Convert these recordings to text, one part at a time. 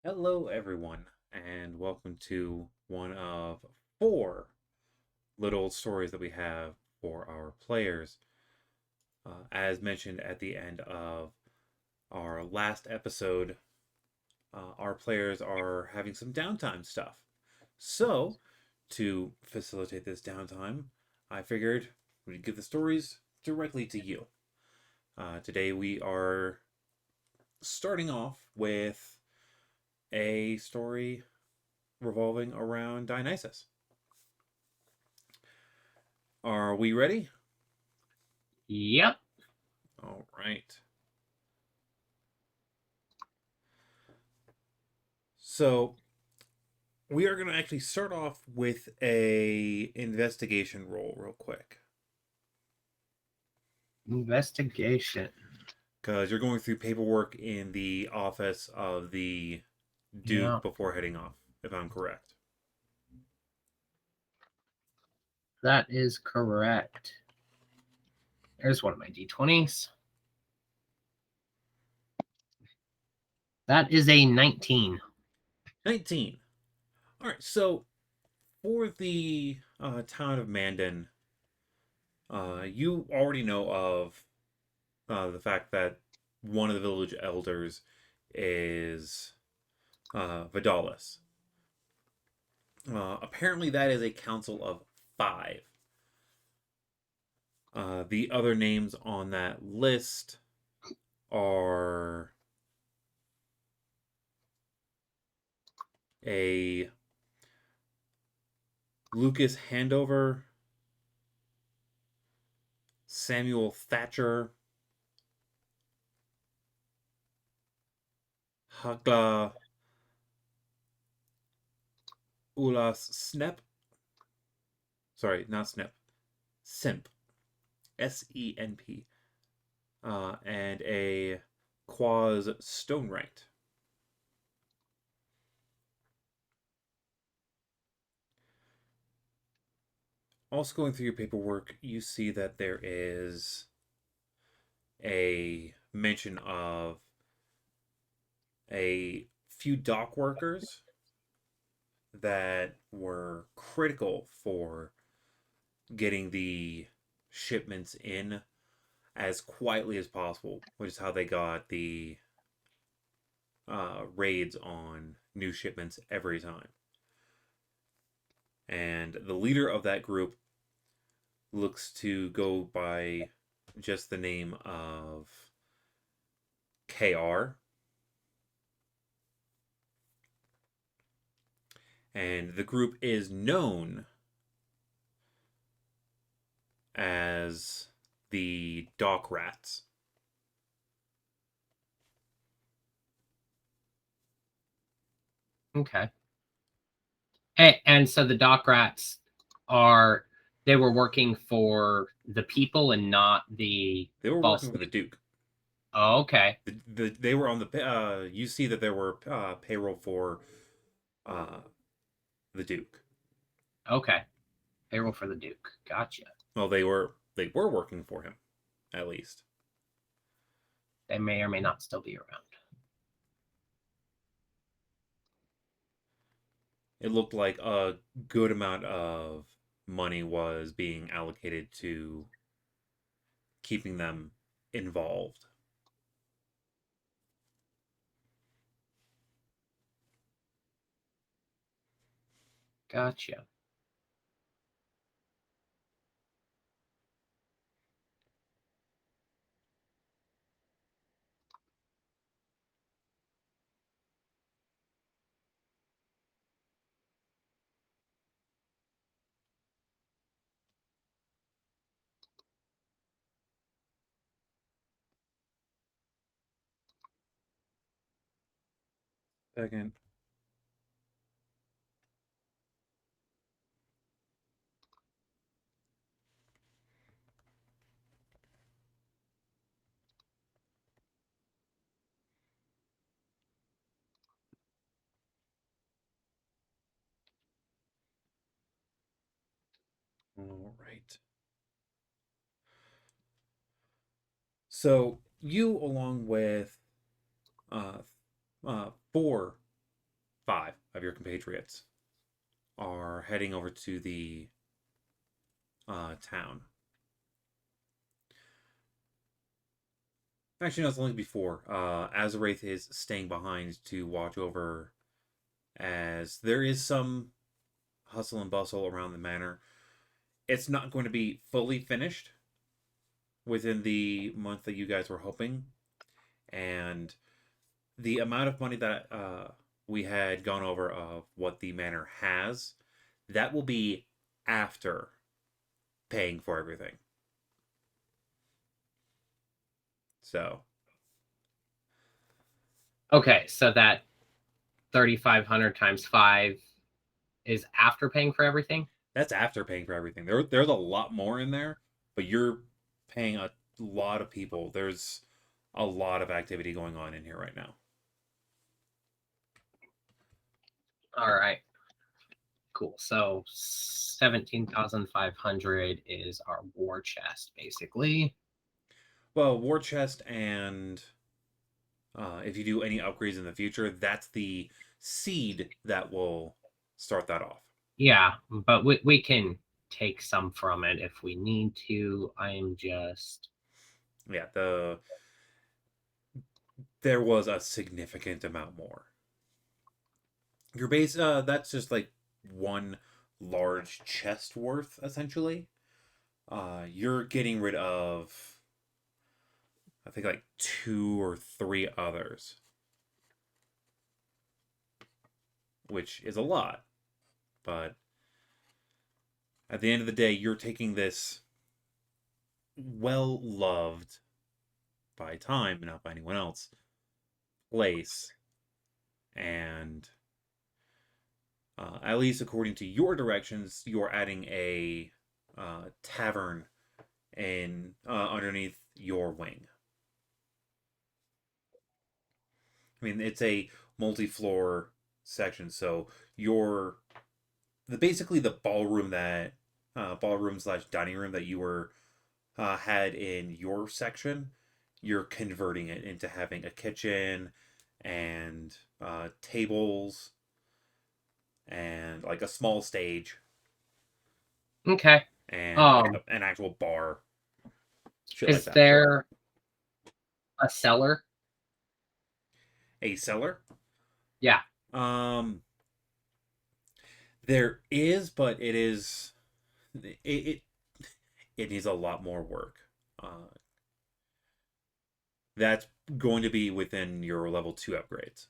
Hello, everyone, and welcome to one of four little stories that we have for our players. As mentioned at the end of our last episode, our players are having some downtime stuff. So, to facilitate this downtime, I figured we'd give the stories directly to you. Today, we are starting off with a story revolving around Dionysus. Are we ready? Yep. All right. So we are going to actually start off with a investigation roll real quick Investigation. because you're going through paperwork in the office of the Yeah, Duke before heading off, if I'm correct. that is correct. There's one of my d20s. That is a 19. 19. All right. So for the town of Mandan, you already know of the fact that one of the village elders is Vidalis. Apparently, that is a council of five. The other names on that list are a Lucas Handover, Samuel Thatcher, Hagla Ulas Snep. Sorry, not Snep. Simp. Senp. And a Quaz Stonewright. Also, going through your paperwork, you see that there is a mention of a few dock workers that were critical for getting the shipments in as quietly as possible, which is how they got the raids on new shipments every time. And the leader of that group looks to go by just the name of KR. And the group is known as the Dock Rats. Okay. And so the dock rats are they were working for the people and not the They were boss working for the lady. Duke. Oh, okay. They were on the you see that there were payroll for uh the Duke. Okay. Payroll for the Duke. Gotcha. Well, they were working for him, at least. They may or may not still be around. It looked like a good amount of money was being allocated to keeping them involved. Gotcha. Second. All right. So you, along with uh, four of your compatriots are heading over to the town. Actually, no, it's only before. Azarath is staying behind to watch over, as there is some hustle and bustle around the manor. It's not going to be fully finished within the month that you guys were hoping, and the amount of money that we had gone over of what the manor has, that will be after paying for everything. So Okay, so that 3,500 times 5 is after paying for everything? that's after paying for everything. There's a lot more in there, but you're paying a lot of people. There's a lot of activity going on in here right now. All right. Cool. So 17,500 is our war chest, basically. Well, war chest and if you do any upgrades in the future, that's the seed that will start that off. Yeah, but we can take some from it if we need to. I'm just. Yeah, there was a significant amount more. Your base, that's just like one large chest worth essentially. You're getting rid of, I think, like two or three others, which is a lot. But at the end of the day, you're taking this well loved by time, not by anyone else, place, and at least according to your directions, you're adding a tavern in underneath your wing. I mean, it's a multi-floor section, so you're basically the ballroom that ballroom slash dining room that you were had in your section. You're converting it into having a kitchen and tables and like a small stage Okay. and like Um, an actual bar, shit like is that. there a cellar? A cellar. Yeah. Um, there is, but it it needs a lot more work. Uh, that's going to be within your level 2 upgrades.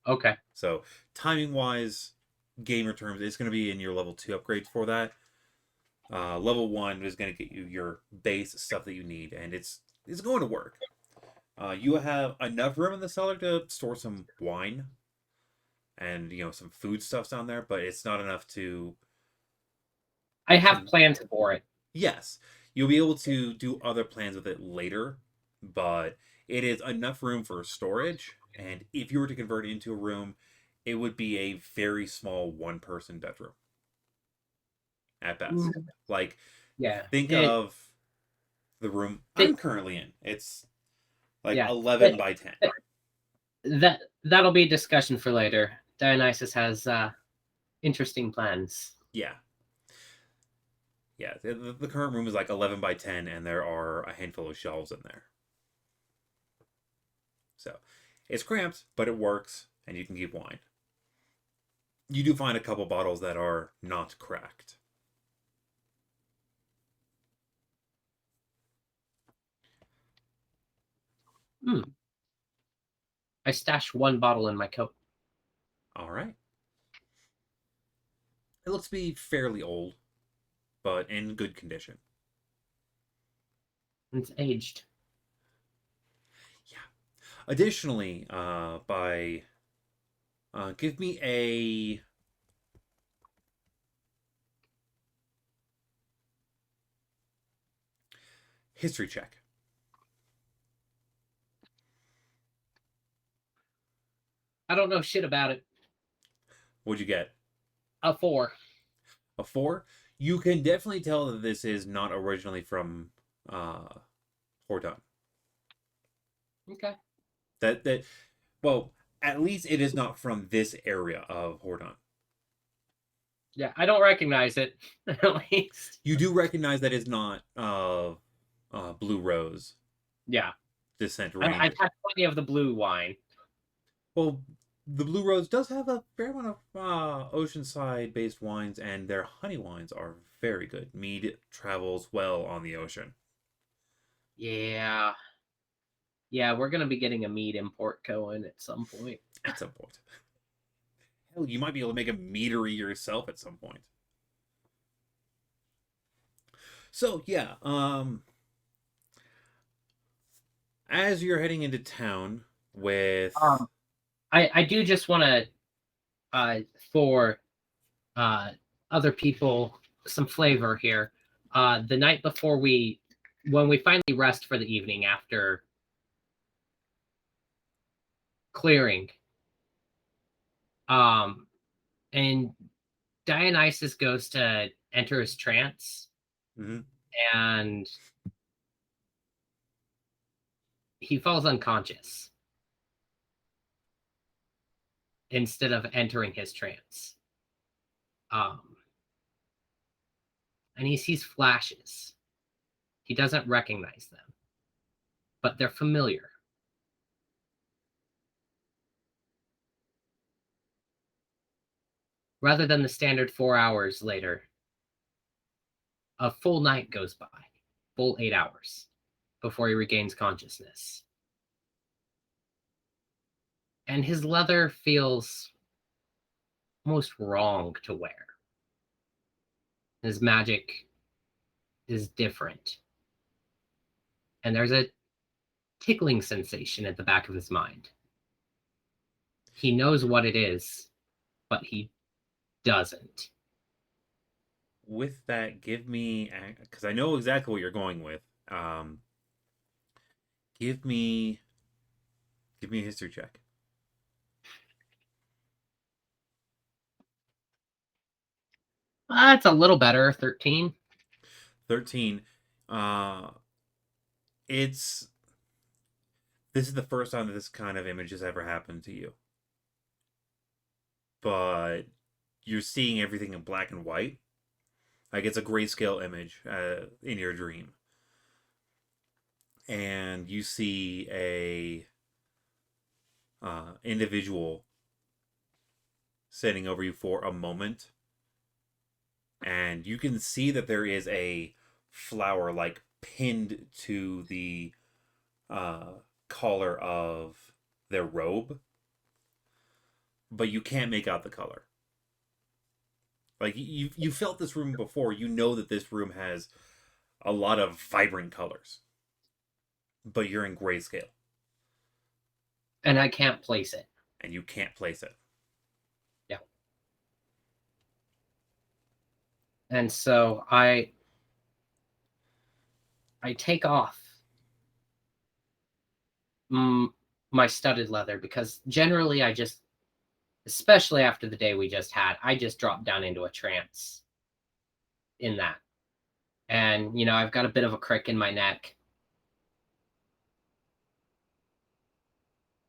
Okay. So timing wise, gamer terms, it's going to be in your level 2 upgrades for that. Level 1 is going to get you your base stuff that you need, and it's going to work. You have enough room in the cellar to store some wine and some food stuffs down there, but it's not enough to I have con- plans for it. yes, you'll be able to do other plans with it later, but it is enough room for storage. And if you were to convert it into a room, it would be a very small one-person bedroom at best. Mm, Like, yeah. think of the room It, I'm currently in. It's like yeah. 11 by 10. That'll be a discussion for later. Dionysus has interesting plans. Yeah. Yeah. The current room is like 11 by 10, and there are a handful of shelves in there. So it's cramped, but it works, and you can keep wine. You do find a couple bottles that are not cracked. Hmm. I stashed one bottle in my coat. All right. It looks to be fairly old, but in good condition. It's aged. Yeah. Additionally, by give me a history check. I don't know shit about it. What'd you get? A 4. A 4? You can definitely tell that this is not originally from uh, Horton. Okay. That well, At least it is not from this area of Hordon. Yeah, I don't recognize it, at least. You do recognize that it's not Blue Rose Yeah. Descent I've Ranger. had plenty of the blue wine. Well, the Blue Rose does have a fair amount of oceanside based wines, and their honey wines are very good. Mead travels well on the ocean Yeah. Yeah, we're gonna be getting a mead import going at some point. at some point. Hell, you might be able to make a meadery yourself at some point. So yeah, as you're heading into town with Um, I do just want to for uh other people some flavor here. The night before when we finally rest for the evening after clearing, um, and Dionysus goes to enter his trance, Mhm. and he falls unconscious instead of entering his trance. Um, and he sees flashes. He doesn't recognize them, but they're familiar. Rather than the standard 4 hours later, a full night goes by, full 8 hours, before he regains consciousness. And his leather feels most wrong to wear. His magic is different. And there's a tickling sensation at the back of his mind. He knows what it is, but he doesn't. with that, give me because I know exactly what you're going with. Um, give me give me a history check. It's a little better, 13. 13. Uh, it's this is the first time that this kind of image has ever happened to you, but you're seeing everything in black and white. Like it's a grayscale image in your dream, and you see a individual sitting over you for a moment, and you can see that there is a flower like pinned to the uh, collar of their robe, but you can't make out the color. Like you felt this room before, you know that this room has a lot of vibrant colors, but you're in grayscale And I can't place it. and you can't place it. Yeah. And so I take off mm, my studded leather because generally I just, especially after the day we just had, I just drop down into a trance in that. And, I've got a bit of a crick in my neck.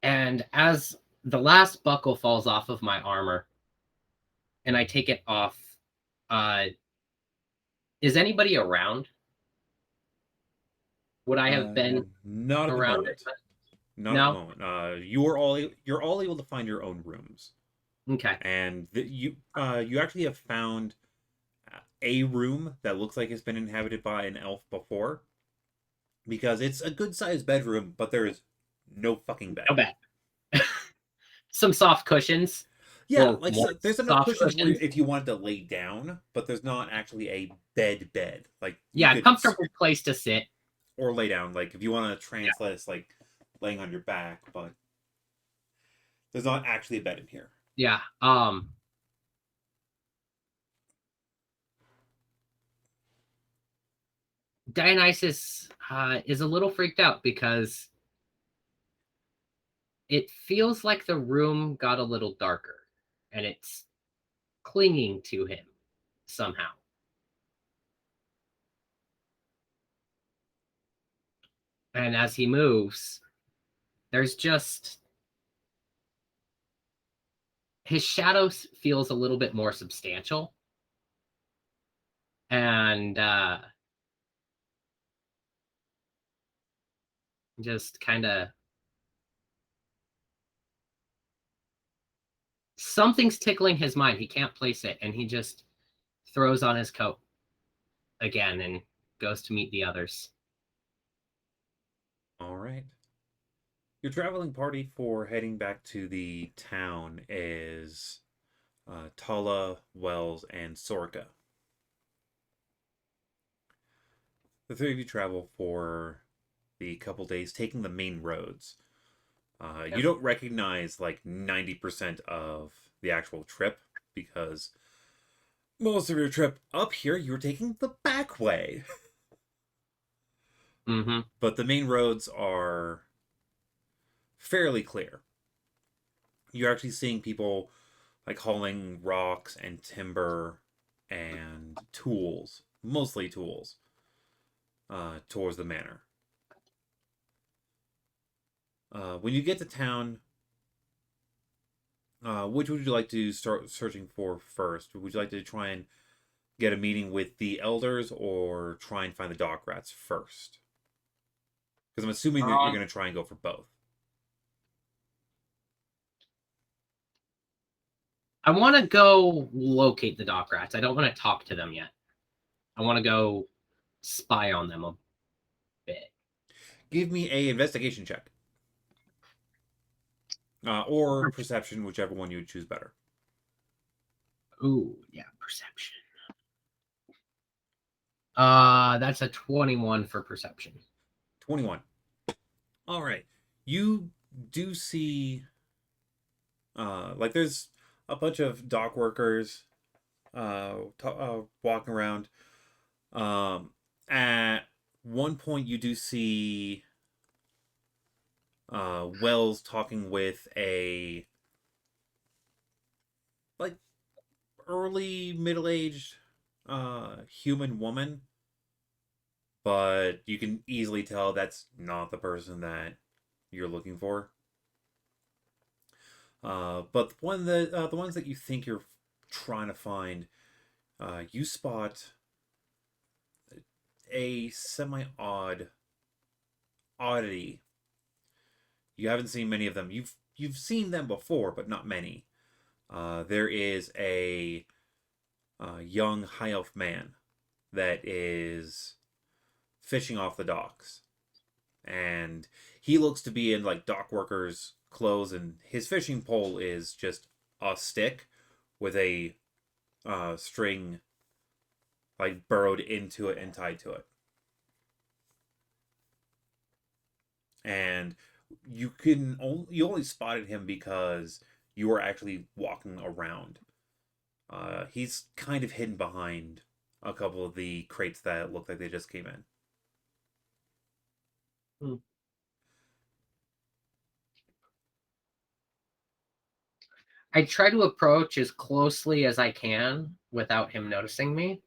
And as the last buckle falls off of my armor and I take it off, uh, is anybody around? Would I have been Not at the around moment. it? Not at the No? moment. You're all able to find your own rooms, Okay. and you actually have found a room that looks like it's been inhabited by an elf before, because it's a good sized bedroom, but there is no fucking bed. No bad. Some soft cushions Yeah, or like more so there's enough soft cushions where cushions. if you wanted to lay down, but there's not actually a bed. Like you Yeah, could comfortable place to sit. or lay down. Like if you want to Yeah. translate, it's like laying on your back, but there's not actually a bed in here. Yeah. Dionysus is a little freaked out because it feels like the room got a little darker and it's clinging to him somehow. And as he moves, there's just his shadow feels a little bit more substantial, and just kind of something's tickling his mind. He can't place it, and he just throws on his coat again and goes to meet the others. All right. Your traveling party for heading back to the town is Tala, Wells, and Sorka. The three of you travel for the couple days, taking the main roads. You Yep. don't recognize like 90% of the actual trip because most of your trip up here you're taking the back way. Mm-hmm. But the main roads are fairly clear. You're actually seeing people like hauling rocks and timber and tools, mostly tools, towards the manor. When you get to town, which would you like to start searching for first? Would you like to try and get a meeting with the elders or try and find the dock rats first? Because I'm assuming that you're Um, going to try and go for both. I want to go locate the dock rats. I don't want to talk to them yet. I want to go spy on them a bit. Give me a investigation check, or perception, whichever one you would choose better. Ooh, yeah, perception. That's a 21 for perception. 21. All right. You do see, like, there's a bunch of dock workers walking around. At one point, you do see Wells talking with a like early middle aged human woman, but you can easily tell that's not the person that you're looking for. But the ones that you think you're trying to find, you spot a semi oddity. You haven't seen many of them. You've seen them before, but not many. There is a young high elf man that is fishing off the docks, and he looks to be in like dock workers' clothes, and his fishing pole is just a stick with a string like burrowed into it and tied to it. And you only spotted him because you were actually walking around. He's kind of hidden behind a couple of the crates that look like they just came in. Hmm. I try to approach as closely as I can without him noticing me.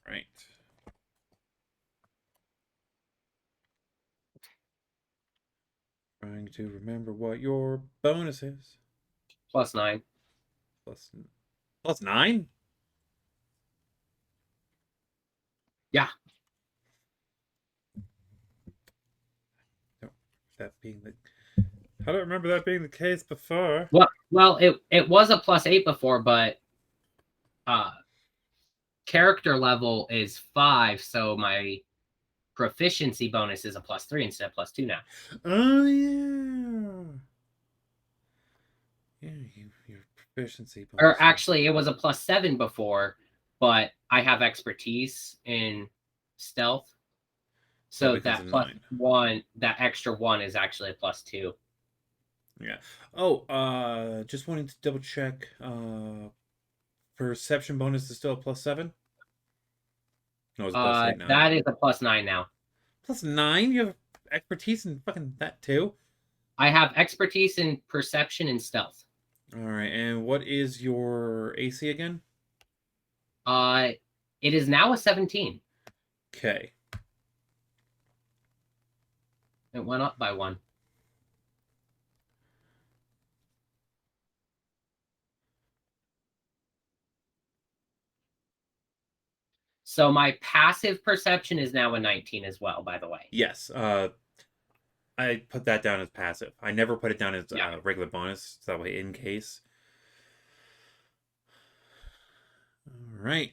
Right. Trying to remember what your bonus is. +9. Plus plus 9? Yeah. No, that being the I don't remember that being the case before. Well, it was a +8 before, but uh character level is 5, so my proficiency bonus is a +3 instead of +2 now. Oh yeah. Yeah, your proficiency Or bonuses. actually, it was a +7 before, but I have expertise in stealth, So it so becomes a that plus 9. one, that extra one is actually a +2. Yeah. Oh, just wanting to double check. Perception bonus is still a plus 7? No, it's plus 8 now. That is a +9 now. Plus 9? You have expertise in fucking that too? I have expertise in perception and stealth. Alright, and what is your AC again? Uh, it is now a 17. Okay. It went up by 1. So my passive perception is now a 19 as well, by the way. Yes, I put that down as passive. I never put it down as Yeah. regular bonus, so that way in case. All right.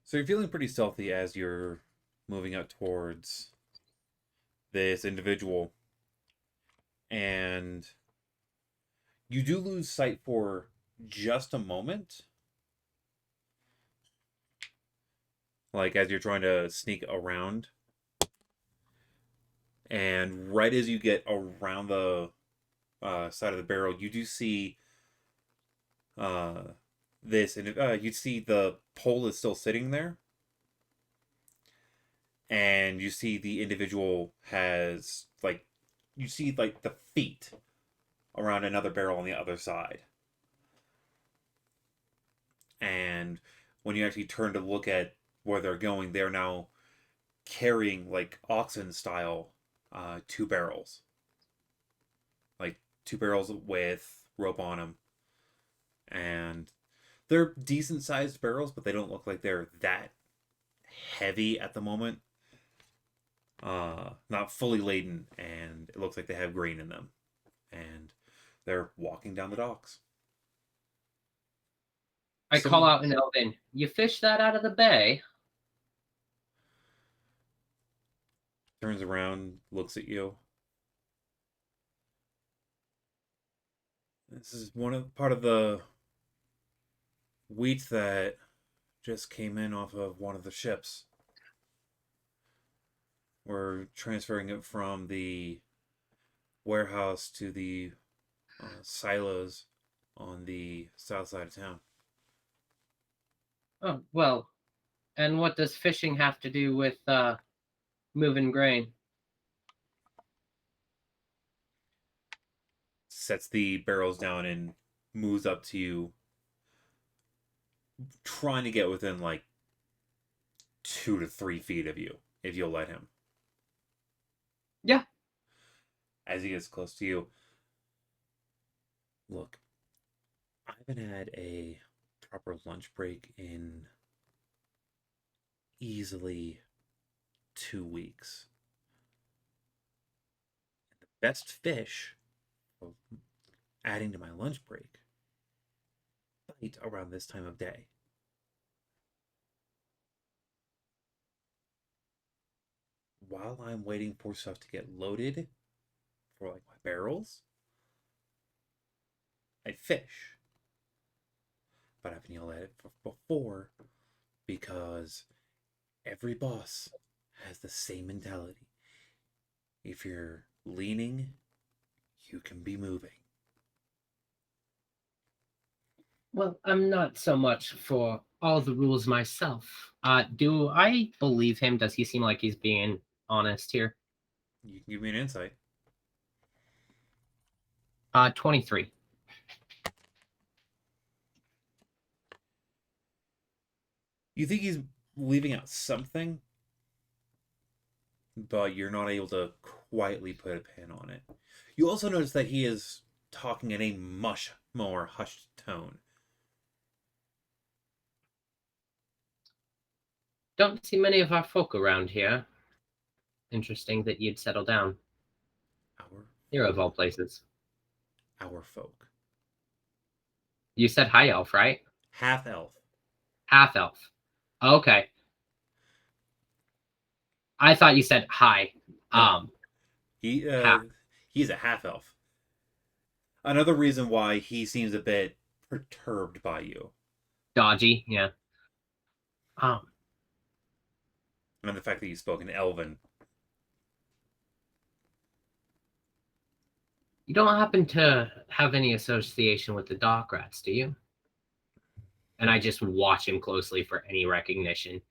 So you're feeling pretty stealthy as you're moving out towards this individual, and you do lose sight for just a moment, like as you're trying to sneak around. And right as you get around the side of the barrel, you do see uh, this, and you see the pole is still sitting there, and you see the individual has like you see like the feet around another barrel on the other side. And when you actually turn to look at where they're going, they're now carrying like oxen style two barrels, like two barrels with rope on them, and they're decent sized barrels, but they don't look like they're that heavy at the moment. Not fully laden, and it looks like they have grain in them, and they're walking down the docks. I call Some out in Elven, you fish that out of the bay? turns around, looks at you. This is one of part of the wheat that just came in off of one of the ships. We're transferring it from the warehouse to the silos on the south side of town. Oh, well, and what does fishing have to do with moving grain? Sets the barrels down and moves up to you, trying to get within like 2 to 3 feet of you, if you'll let him. Yeah. As he gets close to you, look, I haven't had a proper lunch break in easily 2 weeks. The best fish for adding to my lunch break bite around this time of day. While I'm waiting for stuff to get loaded for like my barrels, I fish. But I've yelled at it before because every boss has the same mentality. If you're leaning, you can be moving. Well, I'm not so much for all the rules myself. Do I believe him? Does he seem like he's being honest here? You can give me an insight. 23. You think he's leaving out something, but you're not able to quietly put a pin on it. You also notice that he is talking in a much more hushed tone. Don't see many of our folk around here. Interesting that you'd settle down. Our Here of folk. all places. Our folk. You said high elf, right? Half elf. Half elf. Okay. I thought you said high. No, Um, he Half. he's a half elf. Another reason why he seems a bit perturbed by you, Dodgy, yeah. Um, and the fact that you spoke in Elven. you don't happen to have any association with the dock rats, do you? And I just watch him closely for any recognition.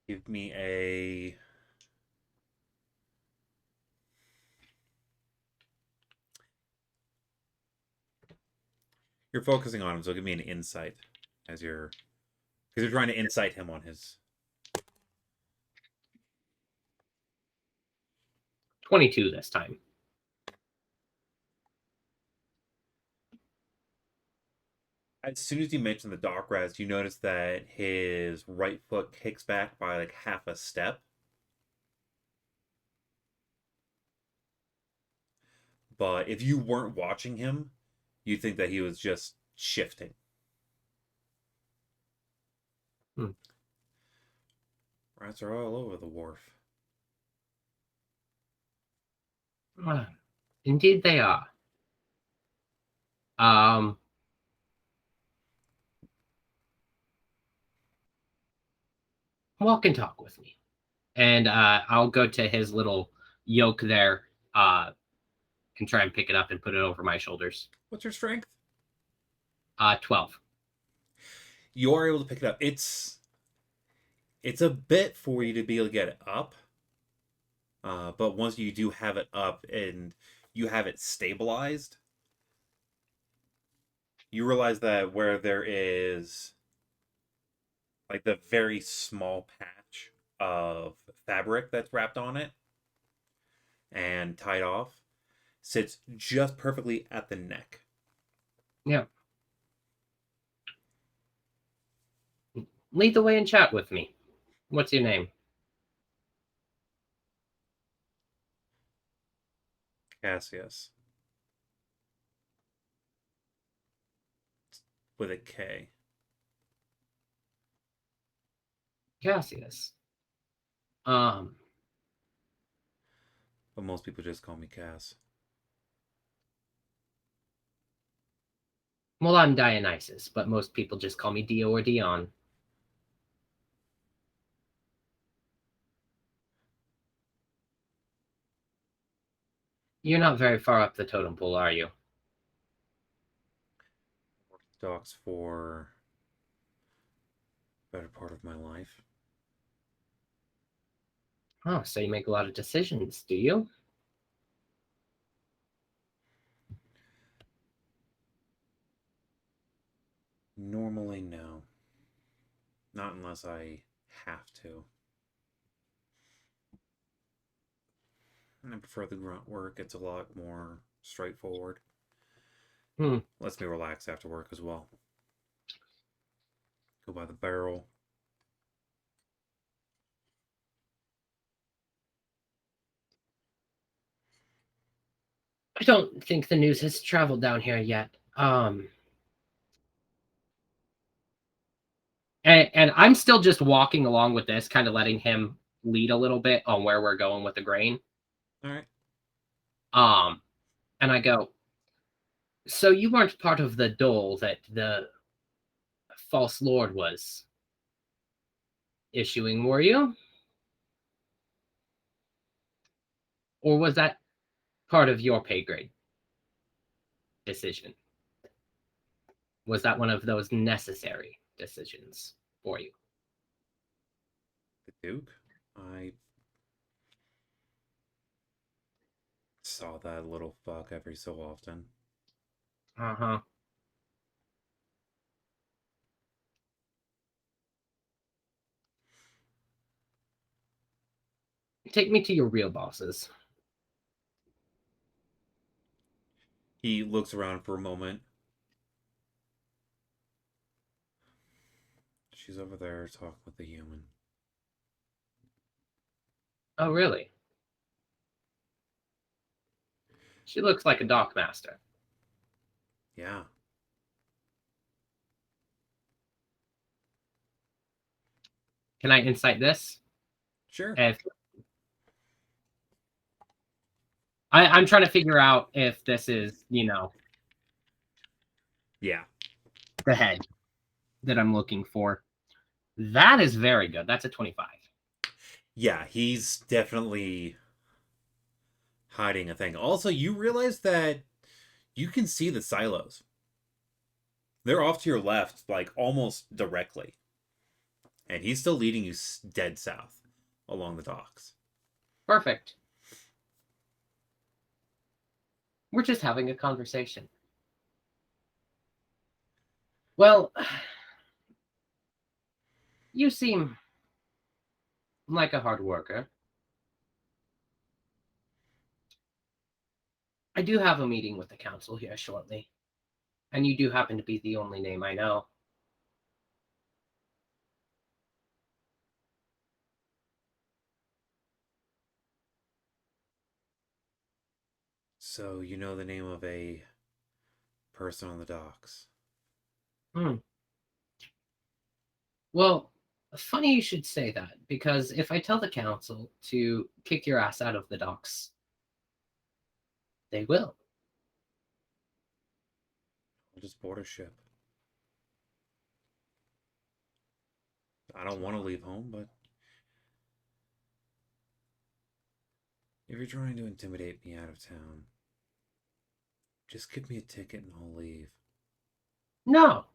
Give me a. You're focusing on him, so give me an insight as you're because you're trying to incite him on his. 22 this time. As soon as you mention the dock rats, you notice that his right foot kicks back by like half a step. But if you weren't watching him, you'd think that he was just shifting. Hmm. Rats are all over the wharf. Indeed, they are. Um, Walk and talk with me, and I'll go to his little yoke there, and try and pick it up and put it over my shoulders. What's your strength? 12. You are able to pick it up. It's a bit for you to be able to get it up. But once you do have it up and you have it stabilized, you realize that where there is like the very small patch of fabric that's wrapped on it and tied off sits just perfectly at the neck. Yeah. Lead the way and chat with me. What's your name? Cassius with a K. Cassius. Um, But most people just call me Cass. well, I'm Dionysus, but most people just call me Dio or Dion. You're not very far up the totem pole, are you? Orthodox for the better part of my life. Oh, so you make a lot of decisions, do you? Normally, no. Not unless I have to. And I prefer the grunt work. It's a lot more straightforward. Hmm. Lets me relax after work as well. Go by the barrel. I don't think the news has traveled down here yet. And I'm still just walking along with this, kind of letting him lead a little bit on where we're going with the grain. All right. And I go, so you weren't part of the dole that the false lord was issuing, were you? Or was that part of your pay grade decision? Was that one of those necessary decisions for you? The Duke. I saw that little fuck every so often. Uh-huh. Take me to your real bosses. He looks around for a moment. She's over there talking with the human. Oh, really? She looks like a dock master. Yeah. Can I insight this? Sure. If I'm trying to figure out if this is, Yeah. the head that I'm looking for. That is very good. That's a 25. Yeah, he's definitely hiding a thing. Also, you realize that you can see the silos. They're off to your left, like almost directly. And he's still leading you dead south along the docks. Perfect. We're just having a conversation. Well, you seem like a hard worker. I do have a meeting with the council here shortly, and you do happen to be the only name I know. So you know the name of a person on the docks. Hmm. Well, funny you should say that, because if I tell the council to kick your ass out of the docks, they will. I'll just board a ship. I don't want to leave home, but if you're trying to intimidate me out of town, just give me a ticket and I'll leave. No,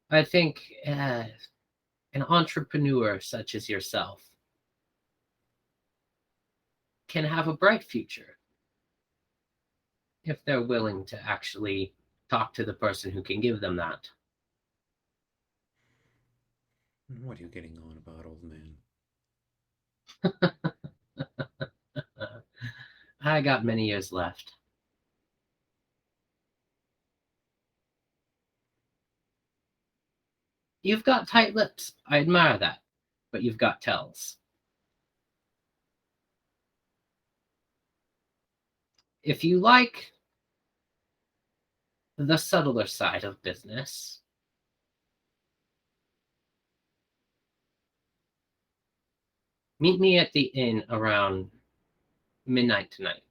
I think an entrepreneur such as yourself can have a bright future if they're willing to actually talk to the person who can give them that. What are you getting on about, old man? I got many years left. You've got tight lips. I admire that. But you've got tells. If you like the subtler side of business, meet me at the inn around midnight tonight.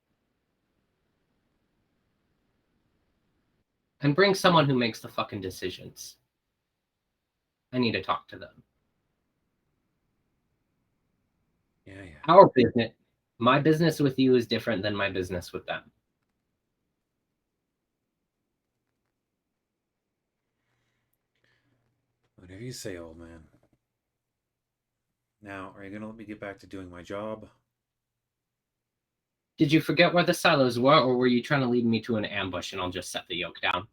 And bring someone who makes the fucking decisions. I need to talk to them. Yeah, yeah. Our business, my business with you is different than my business with them. Whatever you say, old man. Now, are you going to let me get back to doing my job? Did you forget where the silos were, or were you trying to lead me to an ambush and I'll just set the yoke down?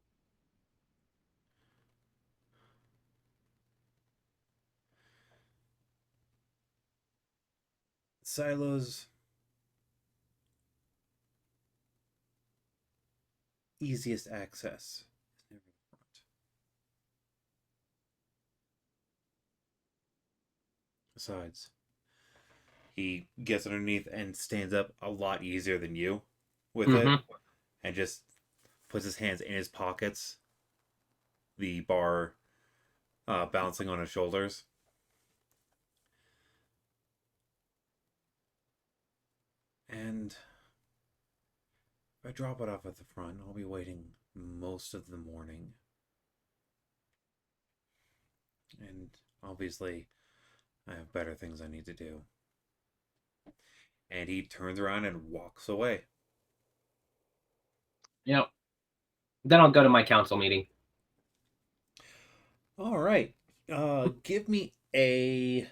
Silos, easiest access. Never the front. Besides, he gets underneath and stands up a lot easier than you with it, Mm-hmm. and just puts his hands in his pockets, the bar bouncing on his shoulders. And if I drop it off at the front, I'll be waiting most of the morning. And obviously, I have better things I need to do. And he turns around and walks away. Yep. Then I'll go to my council meeting. All right. Give me a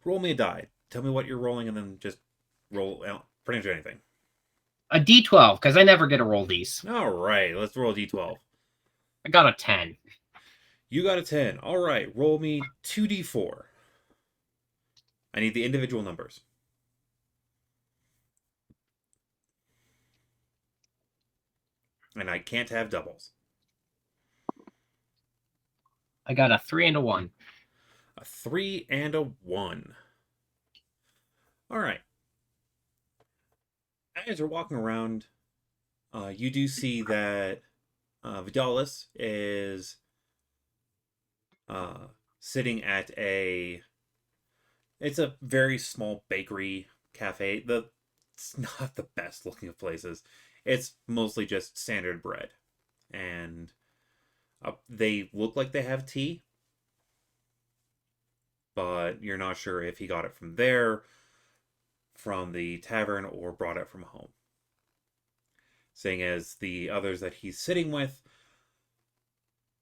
roll me a die. Tell me what you're rolling, and then just roll out pretty much anything. A D12, because I never get to roll these. All right, let's roll a d12. I got a 10. You got a 10. All right, roll me 2d4. I need the individual numbers. And I can't have doubles. I got a 3 and a 1. A 3 and a 1. All right. As you're walking around, you do see that Vidalis is uh, sitting at a. It's a very small bakery cafe. It's not the best looking of places. It's mostly just standard bread, and they look like they have tea, but you're not sure if he got it from there, from the tavern, or brought it from home. Seeing as the others that he's sitting with,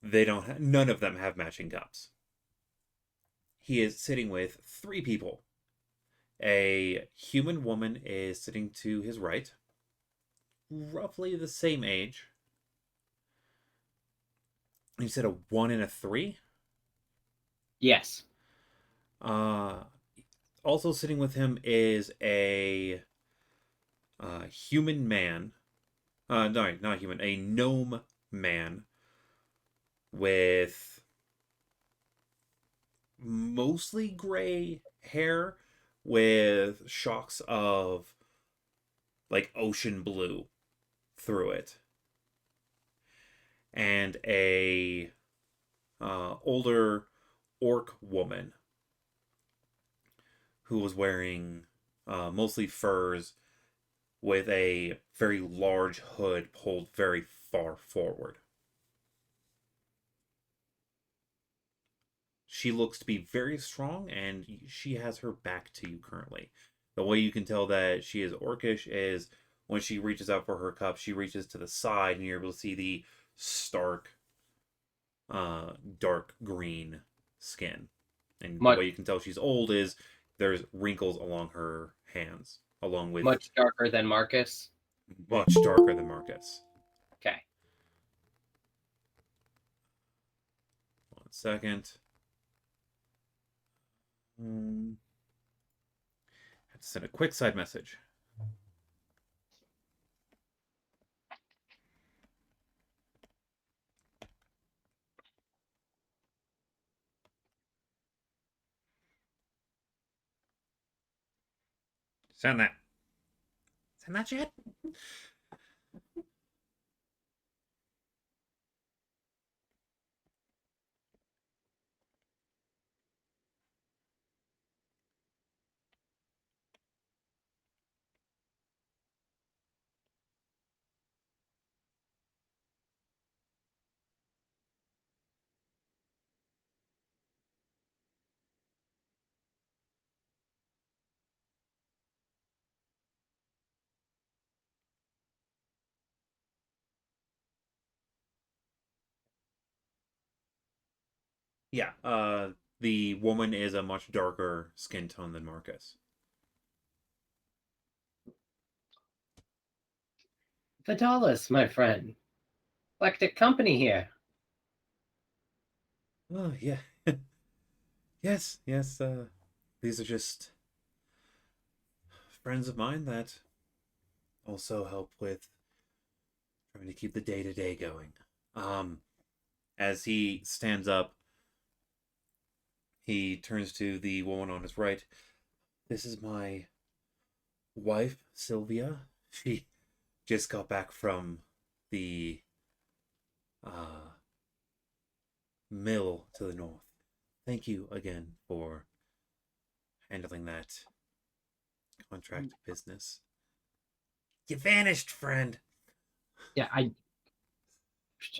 they don't. None of them have matching cups. He is sitting with three people. A human woman is sitting to his right, roughly the same age. You said a 1 and a 3? Yes. Uh, Also sitting with him is a human man. No, not human. A gnome man with mostly gray hair with shocks of like ocean blue through it, and a older orc woman who was wearing mostly furs with a very large hood pulled very far forward. She looks to be very strong, and she has her back to you currently. The way you can tell that she is orcish is when she reaches out for her cup, she reaches to the side, and you're able to see the stark, dark green skin. And the Much way you can tell she's old is there's wrinkles along her hands, along with much darker than Marcus. much darker than Marcus. Okay. 1 second. Hmm. Have to send a quick side message. Send that. Send that shit. Yeah, the woman is a much darker skin tone than Marcus. Vidalis, my friend. Eclectic company here. Oh, yeah. Yes, yes, these are just friends of mine that also help with trying to keep the day to day going. Um, as he stands up, he turns to the woman on his right. This is my wife, Sylvia. She just got back from the uh, mill to the north. Thank you again for handling that contract business. You vanished, friend. Yeah,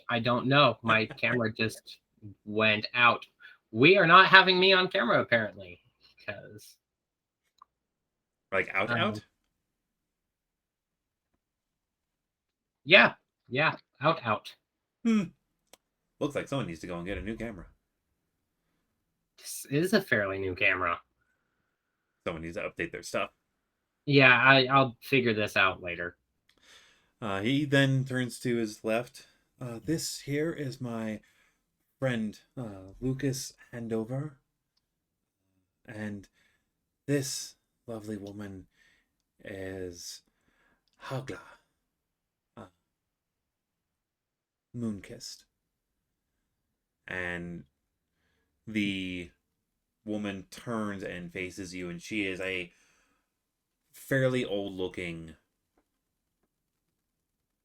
I don't know. My camera just went out. We are not having me on camera apparently because Like out, um, out. yeah, yeah, out. Hmm. Looks like someone needs to go and get a new camera. This is a fairly new camera. Someone needs to update their stuff. Yeah, I'll figure this out later. He then turns to his left. This here is my friend Lucas Handover, and this lovely woman is Hagla, uh, Moonkissed. And the woman turns and faces you, and she is a fairly old looking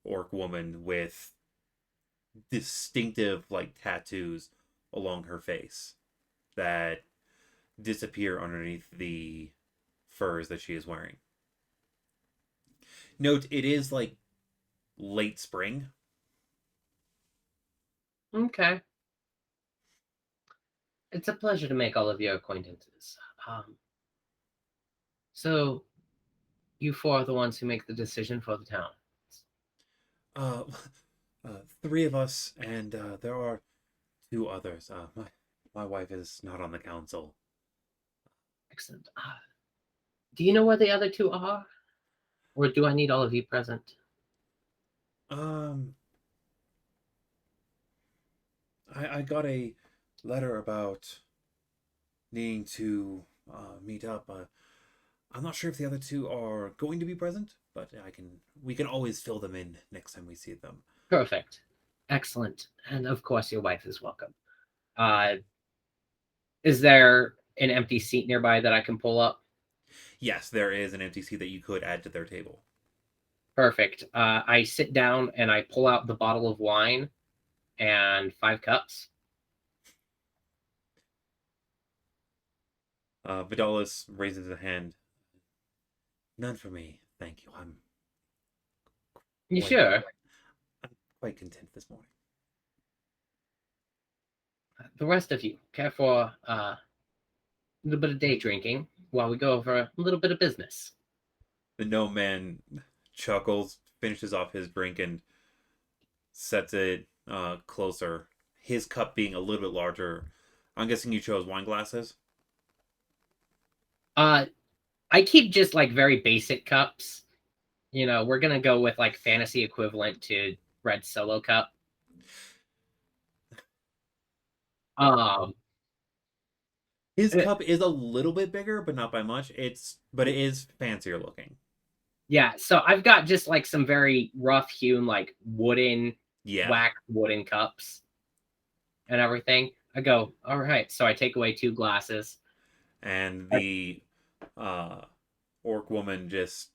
orc woman with distinctive like tattoos along her face that disappear underneath the furs that she is wearing. Note it is like late spring. Okay, it's a pleasure to make all of your acquaintances. So you four are the ones who make the decision for the town. Uh, three of us, and there are two others. My wife is not on the council. Excellent. Do you know where the other two are, or do I need all of you present? Um, I got a letter about needing to meet up. I'm not sure if the other two are going to be present. but we can always fill them in next time we see them. Perfect. Excellent. And of course, your wife is welcome. Uh, is there an empty seat nearby that I can pull up? Yes, there is an empty seat that you could add to their table. Perfect. I sit down and I pull out the bottle of wine and 5 cups. Vidalis raises a hand. None for me, thank you. You Quite, sure? I'm quite content this morning. The rest of you, care for a little bit of day drinking while we go over a little bit of business? The gnome man chuckles, finishes off his drink, and sets it closer. His cup being a little bit larger. I'm guessing you chose wine glasses. Uh, I keep just like very basic cups. We're gonna go with like fantasy equivalent to red solo cup. Um, His eh, cup is a little bit bigger, but not by much. But it is fancier looking. yeah. So I've got just like some very rough hewn like Yeah, wax wooden cups and everything. I go, all right. So I take away 2 glasses. and the uh, orc woman just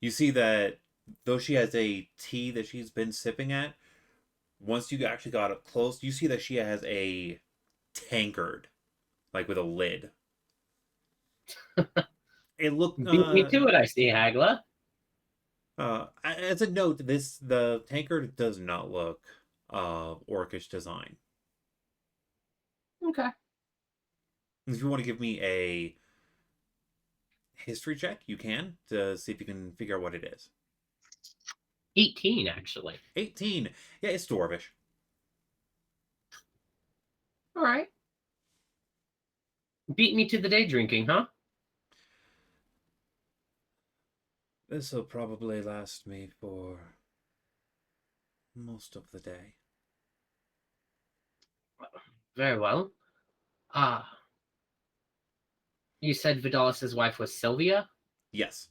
you see that though she has a tea that she's been sipping at. Once you actually got up close, you see that she has a tankard, like with a lid. It looked Beat me to it, I see, Hagla. as a note, the tankard does not look orcish design. Okay. If you want to give me a history check, you can to see if you can figure out what it is. 18, actually. 18. Yeah, it's dwarvish. All right. Beat me to the day drinking, huh? This will probably last me for most of the day. Very well. Ah, you said Vidalis's wife was Sylvia? Yes.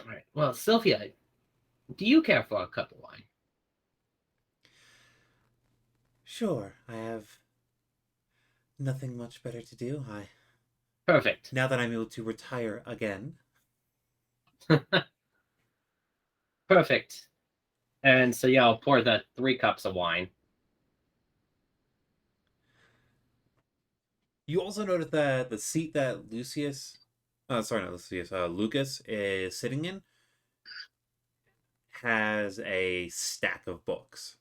All right. Well, Sylvia, do you care for a cup of wine? Sure, I have nothing much better to do. I Perfect. Now that I'm able to retire again. Perfect. And so, yeah, I'll pour the 3 cups of wine. You also notice that the seat that not Lucius, Lucas is sitting in has a stack of books.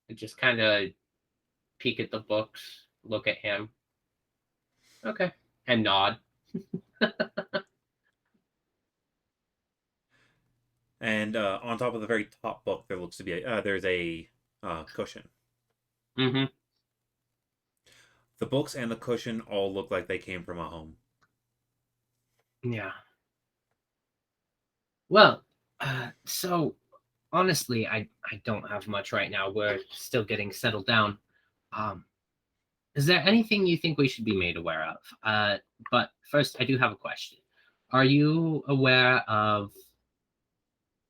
And just kind of peek at the books, look at him. Okay. And nod. And on top of the very top book, there's a cushion. Mm-hmm. The books and the cushion all look like they came from a home. Yeah. Well, so honestly, I don't have much right now. We're still getting settled down. Um, is there anything you think we should be made aware of? But first, I do have a question. Are you aware of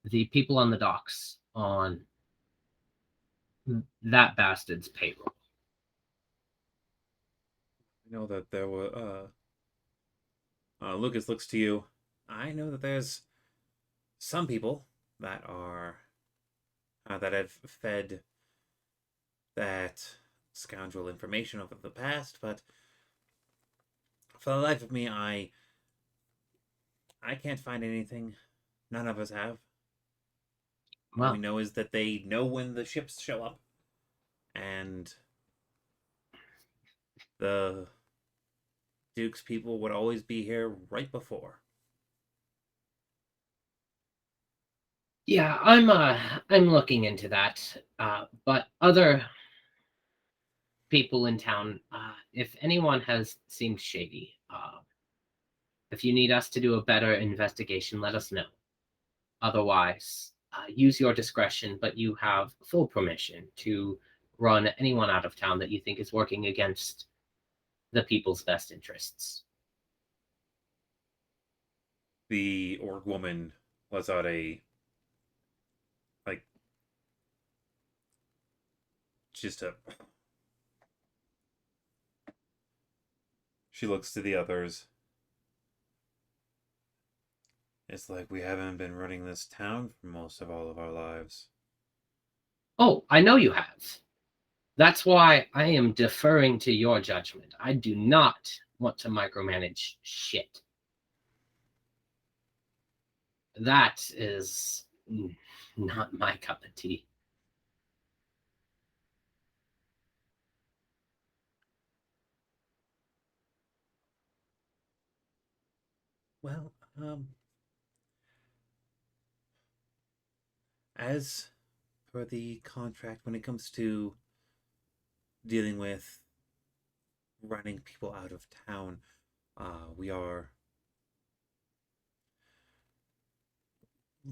the people on the docks on that bastard's payroll? I know that there were. Lucas looks to you. I know that there's some people that have fed that scoundrel information over the past, but for the life of me, I can't find anything. None of us have. All we Well, know is that they know when the ships show up, and the Duke's people would always be here right before. yeah, I'm looking into that. But other people in town, if anyone has seemed shady, if you need us to do a better investigation, let us know. Otherwise, use your discretion, but you have full permission to run anyone out of town that you think is working against the people's best interests. The orc woman lets out a like just a. She looks to the others. It's like we haven't been running this town for most of all of our lives. Oh, I know you have. That's why I am deferring to your judgment. I do not want to micromanage shit. That is not my cup of tea. Well, as for the contract, when it comes to dealing with running people out of town, we are,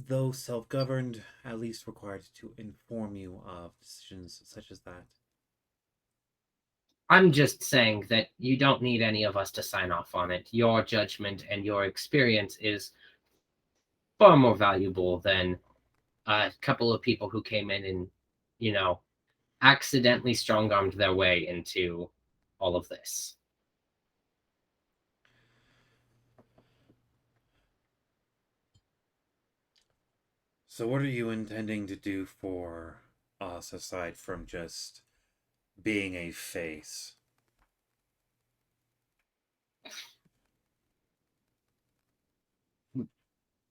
though self governed, at least required to inform you of decisions such as that. I'm just saying that you don't need any of us to sign off on it. Your judgment and your experience is far more valuable than a couple of people who came in and, you know, accidentally strong armed their way into all of this. So, what are you intending to do for us aside from just being a face?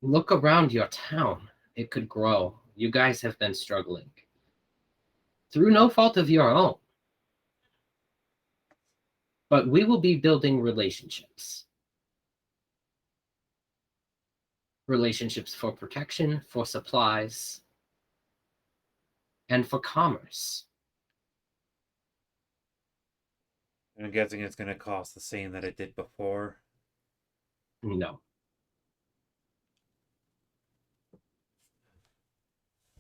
Look around your town. It could grow. You guys have been struggling through no fault of your own. But we will be building relationships. Relationships for protection, for supplies, and for commerce. And I'm guessing it's going to cost the same that it did before. No.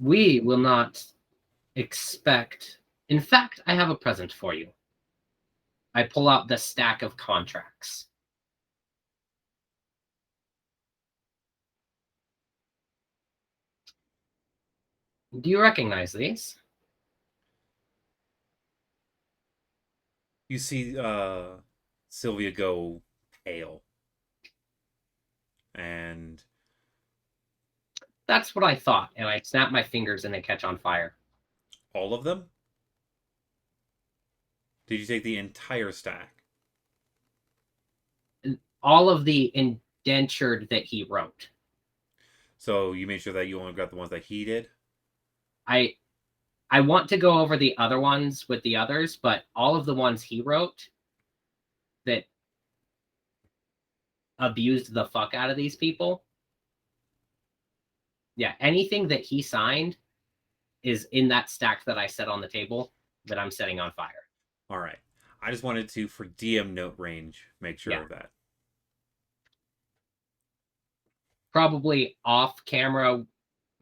We will not expect. In fact, I have a present for you. I pull out the stack of contracts. Do you recognize these? You see Sylvia go pale. And That's what I thought, and I snap my fingers and they catch on fire. all of them? Did you take the entire stack? All of the indentured that he wrote. So you made sure that you only got the ones that he did? I I want to go over the other ones with the others, but all of the ones he wrote that abused the fuck out of these people. Yeah, anything that he signed is in that stack that I set on the table that I'm setting on fire. All right. I just wanted to, for DM note range, make sure Yeah. of that. Probably off camera,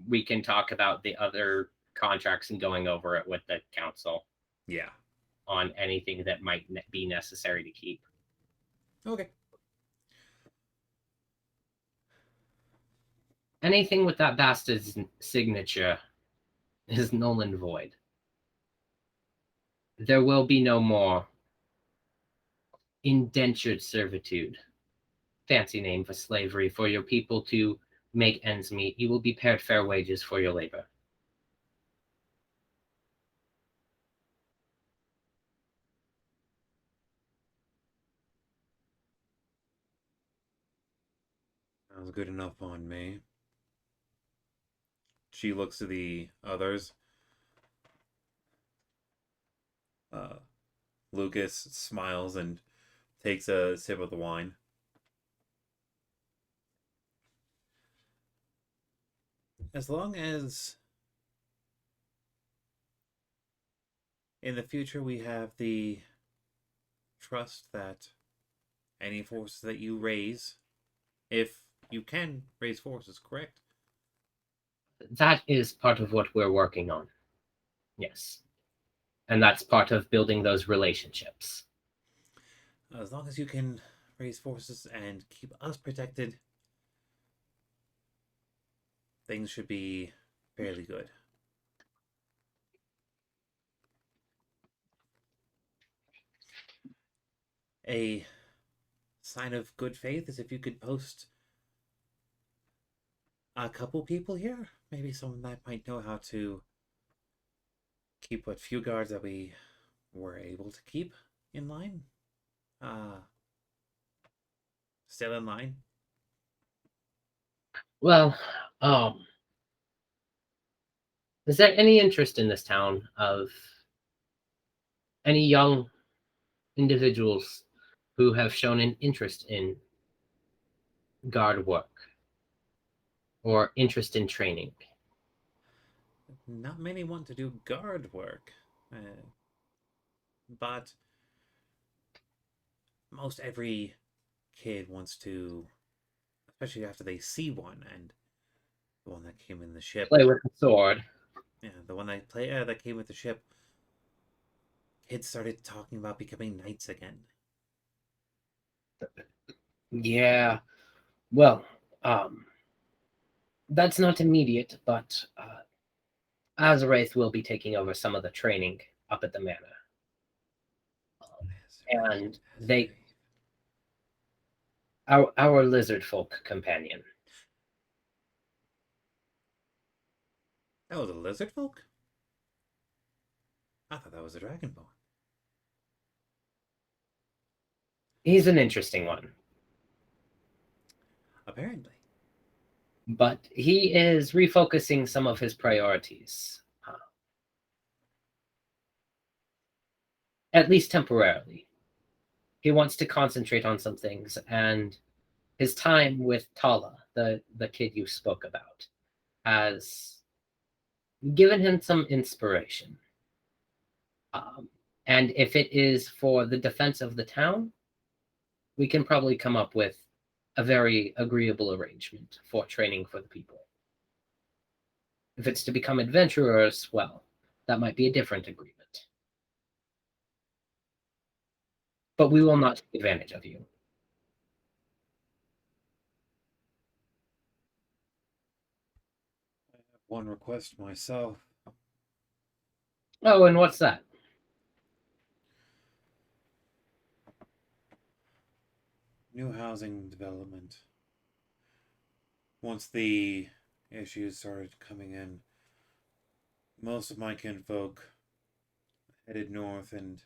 we can talk about the other contracts and going over it with the council Yeah. on anything that might be necessary to keep. Okay. Anything with that bastard's signature is null and void. There will be no more indentured servitude. Fancy name for slavery, for your people to make ends meet. You will be paid fair wages for your labor. Sounds good enough on me. She looks to the others. Uh, Lucas smiles and takes a sip of the wine. As long as in the future we have the trust that any forces that you raise, if you can raise forces, correct? That is part of what we're working on. Yes. And that's part of building those relationships. As long as you can raise forces and keep us protected, things should be fairly good. A sign of good faith is if you could post a couple people here, maybe someone that might know how to keep what few guards that we were able to keep in line. Uh, Still in line. Well, um, is there any interest in this town of any young individuals who have shown an interest in guard work or interest in training? Not many want to do guard work, but most every kid wants to, especially after they see one, and the one that came in the ship. Play with the sword. Yeah, the one that came with the ship. Kids started talking about becoming knights again. Yeah. Well, um, that's not immediate, but Azarath will be taking over some of the training up at the manor. And they, Azrael. our lizard folk companion, That was a lizard folk? I thought that was a dragonborn. he's an interesting one, Apparently. but he is refocusing some of his priorities, at least temporarily. He wants to concentrate on some things, and his time with Tala, the kid you spoke about, has given him some inspiration. Um, and if it is for the defense of the town, we can probably come up with a very agreeable arrangement for training for the people. If it's to become adventurers, well, that might be a different agreement. But we will not take advantage of you. I have one request myself. Oh, and what's that? New housing development. Once the issues started coming in, most of my kinfolk headed north and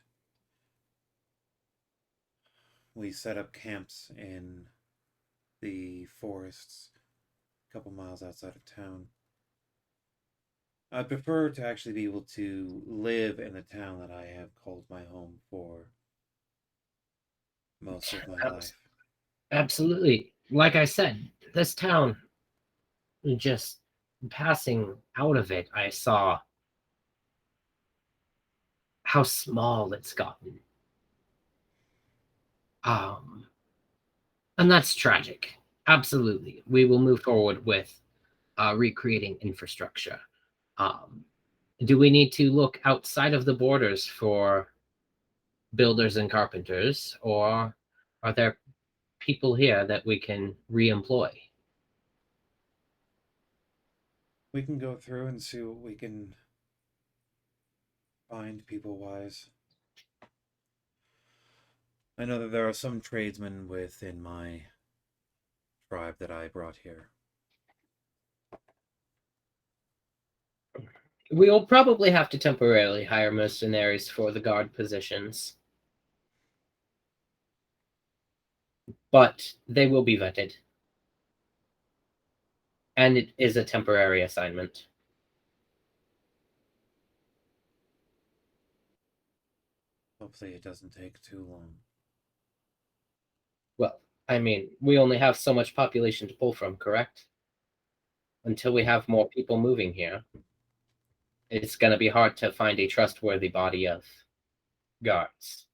we set up camps in the forests a couple miles outside of town. I prefer to actually be able to live in the town that I have called my home for most of my life. Absolutely. Like I said, this town, just passing out of it, I saw how small it's gotten. Um, and that's tragic. Absolutely. We will move forward with recreating infrastructure. Um, do we need to look outside of the borders for builders and carpenters, or are there people here that we can re-employ? We can go through and see what we can find people wise. I know that there are some tradesmen within my tribe that I brought here. We'll probably have to temporarily hire mercenaries for the guard positions, but they will be vetted. And it is a temporary assignment. Hopefully, it doesn't take too long. Well, I mean, we only have so much population to pull from, correct? Until we have more people moving here, it's going to be hard to find a trustworthy body of guards.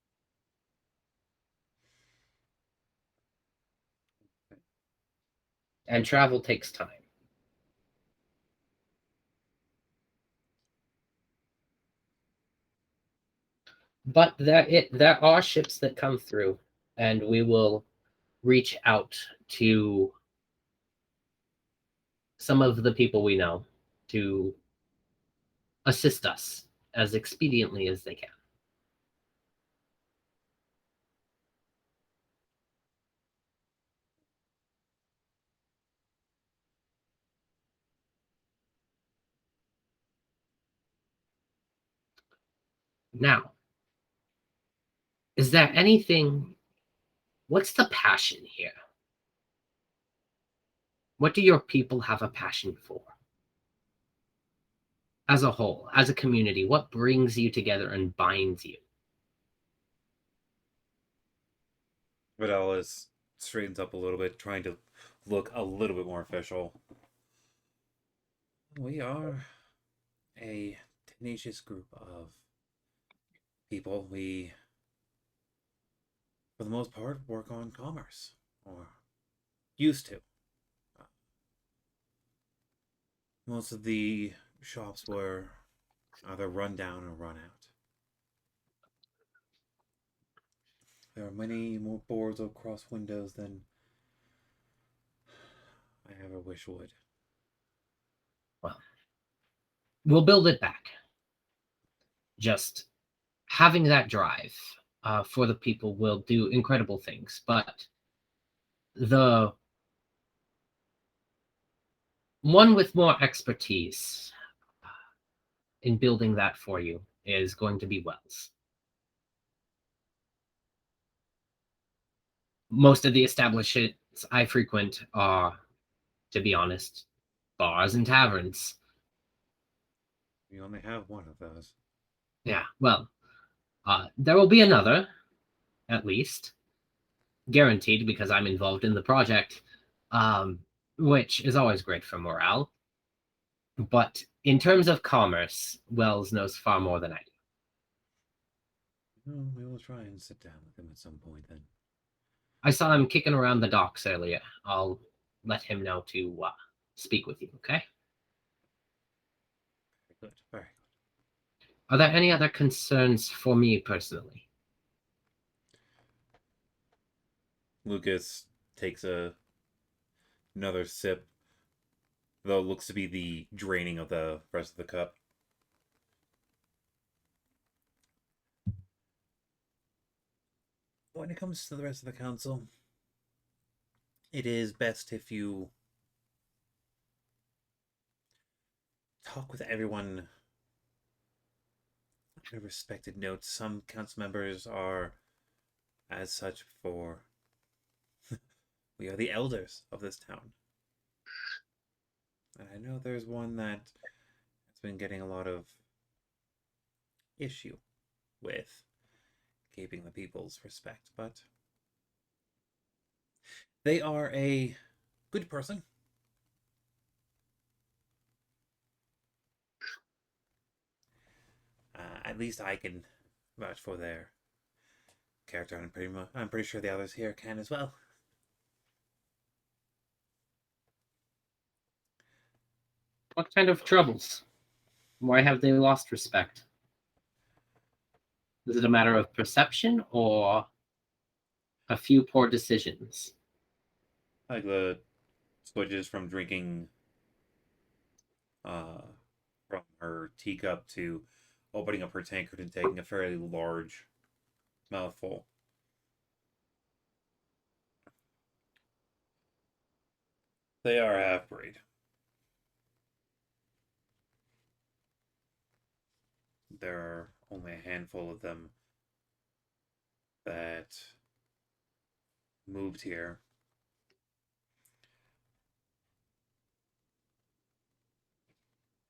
And travel takes time. But there are ships that come through. and we will reach out to some of the people we know to assist us as expediently as they can. Now, is there anything? What's the passion here? What do your people have a passion for? As a whole, as a community, what brings you together and binds you? Vidalis straightens up a little bit, trying to look a little bit more official. We are a tenacious group of people. We, for the most part, work on commerce, or used to. Most of the shops were either run down or run out. There are many more boards across windows than I ever wish would. Well, we'll build it back. Just having that drive for the people will do incredible things. But the one with more expertise in building that for you is going to be Wells. Most of the establishments I frequent are, to be honest, bars and taverns. We only have one of those. Yeah, well, there will be another, at least, guaranteed because I'm involved in the project, which is always great for morale. But in terms of commerce, Wells knows far more than I do. Well, we will try and sit down with him at some point then. I saw him kicking around the docks earlier. I'll let him know to speak with you, okay? Very good, very good. Are there any other concerns for me personally? Lucas takes another sip, though it looks to be the draining of the rest of the cup. When it comes to the rest of the council, it is best if you talk with everyone in a respected note. Some council members are as such for we are the elders of this town. And I know there's one that has been getting a lot of issue with keeping the people's respect, but they are a good person. At least I can vouch for their character, and I'm pretty sure the others here can as well. What kind of troubles? Why have they lost respect? Is it a matter of perception or a few poor decisions? Like the switches from drinking uh, from her teacup to opening up her tankard and taking a fairly large mouthful. They are half breed. There are only a handful of them that moved here.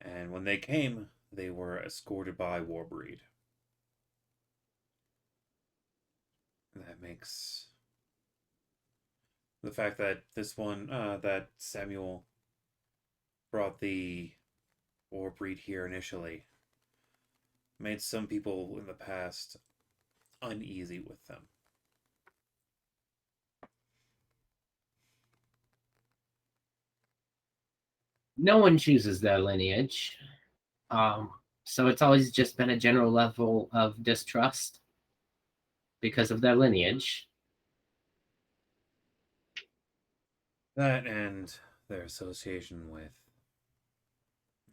And when they came, they were escorted by Warbreed. That makes the fact that that Samuel brought the Warbreed here initially, made some people in the past uneasy with them. No one chooses their lineage. Um, so it's always just been a general level of distrust because of their lineage. That and their association with,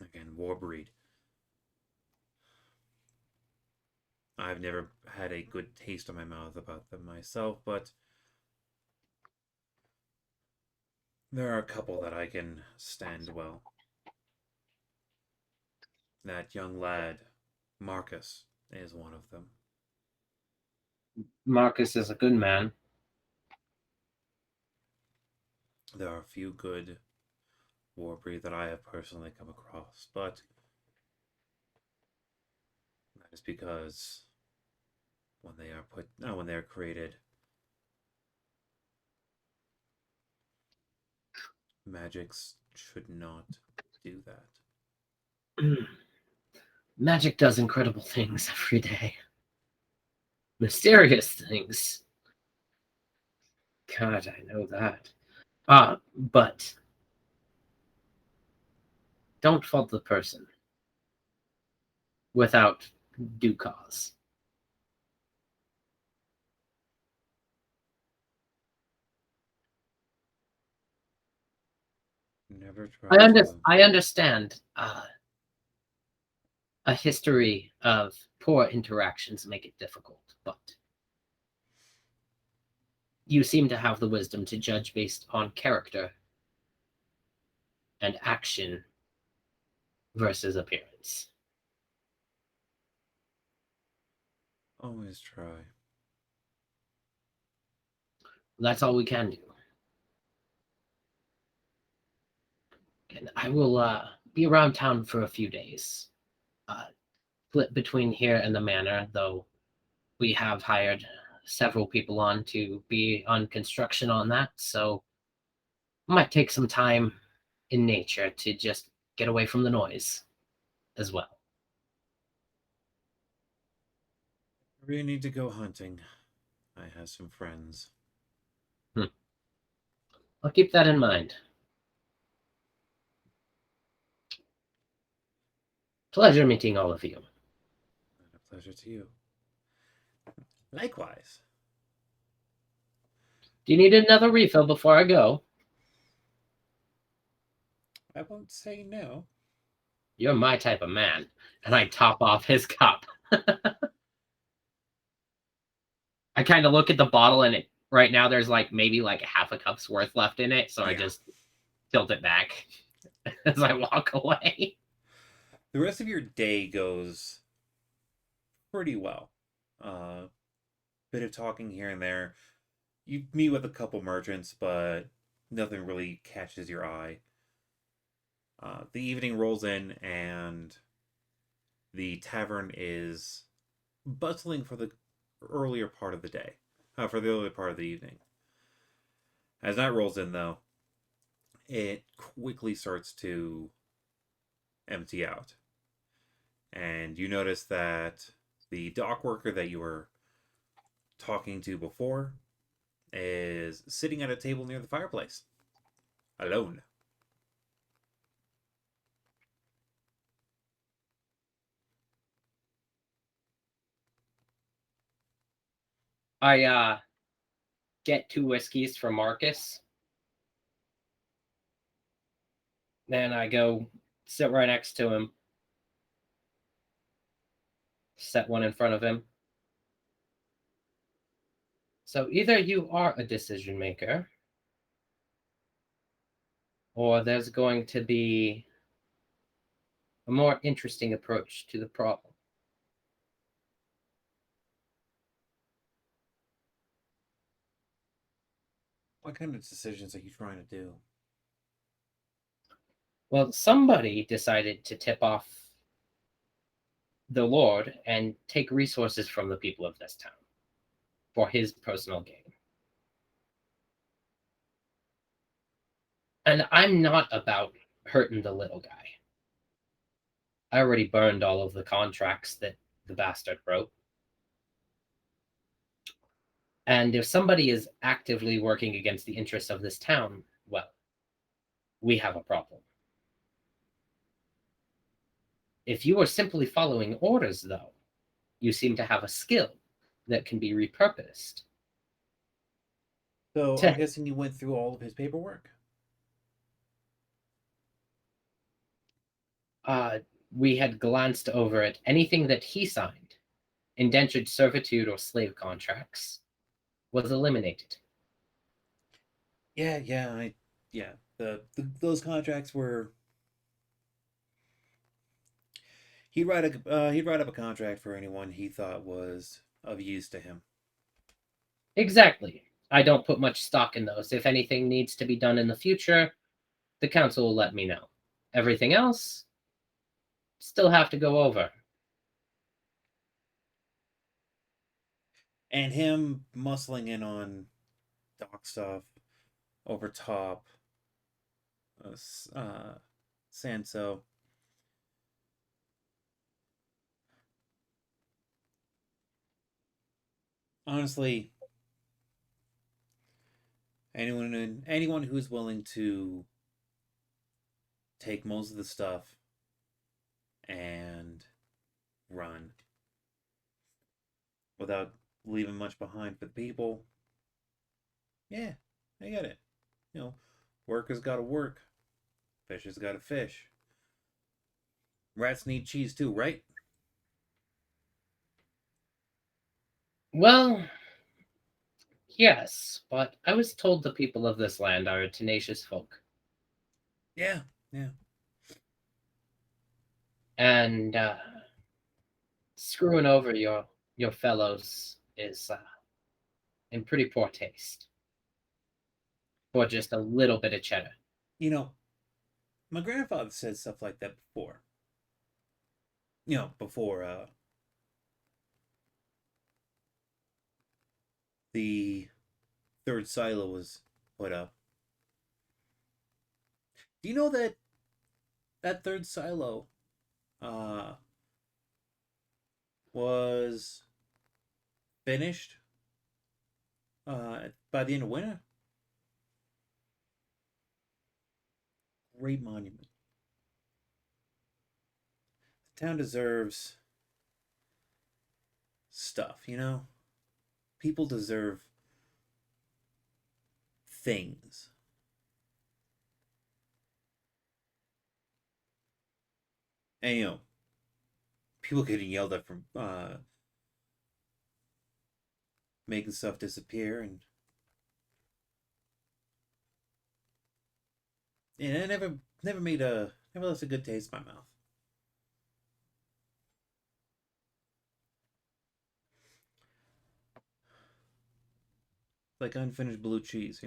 again, Warbreed. I've never had a good taste in my mouth about them myself, but there are a couple that I can stand well. That young lad, Marcus, is one of them. Marcus is a good man. There are a few good Warbreed that I have personally come across, but that is because when they are created, magics should not do that. Magic does incredible things every day. Mysterious things. God, I know that. But don't fault the person without due cause. Never I, try under- to. I understand a history of poor interactions make it difficult, but you seem to have the wisdom to judge based on character and action versus appearance. Always try. That's all we can do. And I will be around town for a few days. Split between here and the manor, though we have hired several people on to be on construction on that, so it might take some time in nature to just get away from the noise as well. I really need to go hunting. I have some friends. Hmm. I'll keep that in mind. Pleasure meeting all of you. And a pleasure to you. Likewise. Do you need another refill before I go? I won't say no. You're my type of man. And I top off his cup. I kind of look at the bottle and it right now there's like maybe like half a cup's worth left in it, so I Yeah. just tilt it back as I walk away. The rest of your day goes pretty well. Uh, bit of talking here and there. You meet with a couple merchants, but nothing really catches your eye. The evening rolls in, and the tavern is bustling for the earlier part of the day, for the earlier part of the evening. As night rolls in, though, it quickly starts to empty out. And you notice that the dock worker that you were talking to before is sitting at a table near the fireplace, alone. I get 2 whiskeys for Marcus. Then I go sit right next to him, set one in front of him. So either you are a decision maker, or there's going to be a more interesting approach to the problem. What kind of decisions are you trying to do? Well, somebody decided to tip off the Lord and take resources from the people of this town for his personal gain. And I'm not about hurting the little guy. I already burned all of the contracts that the bastard wrote. And if somebody is actively working against the interests of this town, well, we have a problem. If you are simply following orders, though, you seem to have a skill that can be repurposed. So I'm To, guessing you went through all of his paperwork. Uh, we had glanced over it. Anything that he signed, indentured servitude or slave contracts, was eliminated. Yeah. Those contracts were. He'd write up a contract for anyone he thought was of use to him. Exactly. I don't put much stock in those. If anything needs to be done in the future, the council will let me know. Everything else, still have to go over. And him muscling in on doc stuff over top Sanso. Honestly, anyone who's willing to take most of the stuff and run without leaving much behind for the people, yeah, I get it. You know, workers gotta work, fishers gotta fish. Rats need cheese too, right? Well, yes, but I was told the people of this land are a tenacious folk. Yeah, yeah. And screwing over your fellows is in pretty poor taste for just a little bit of cheddar. You know, my grandfather said stuff like that before. Before the third silo was put up. Do you know that that third silo uh was finished by the end of winter? Great monument. The town deserves stuff. People deserve things. And people getting yelled at from making stuff disappear, and it never left a good taste in my mouth. Like unfinished blue cheese.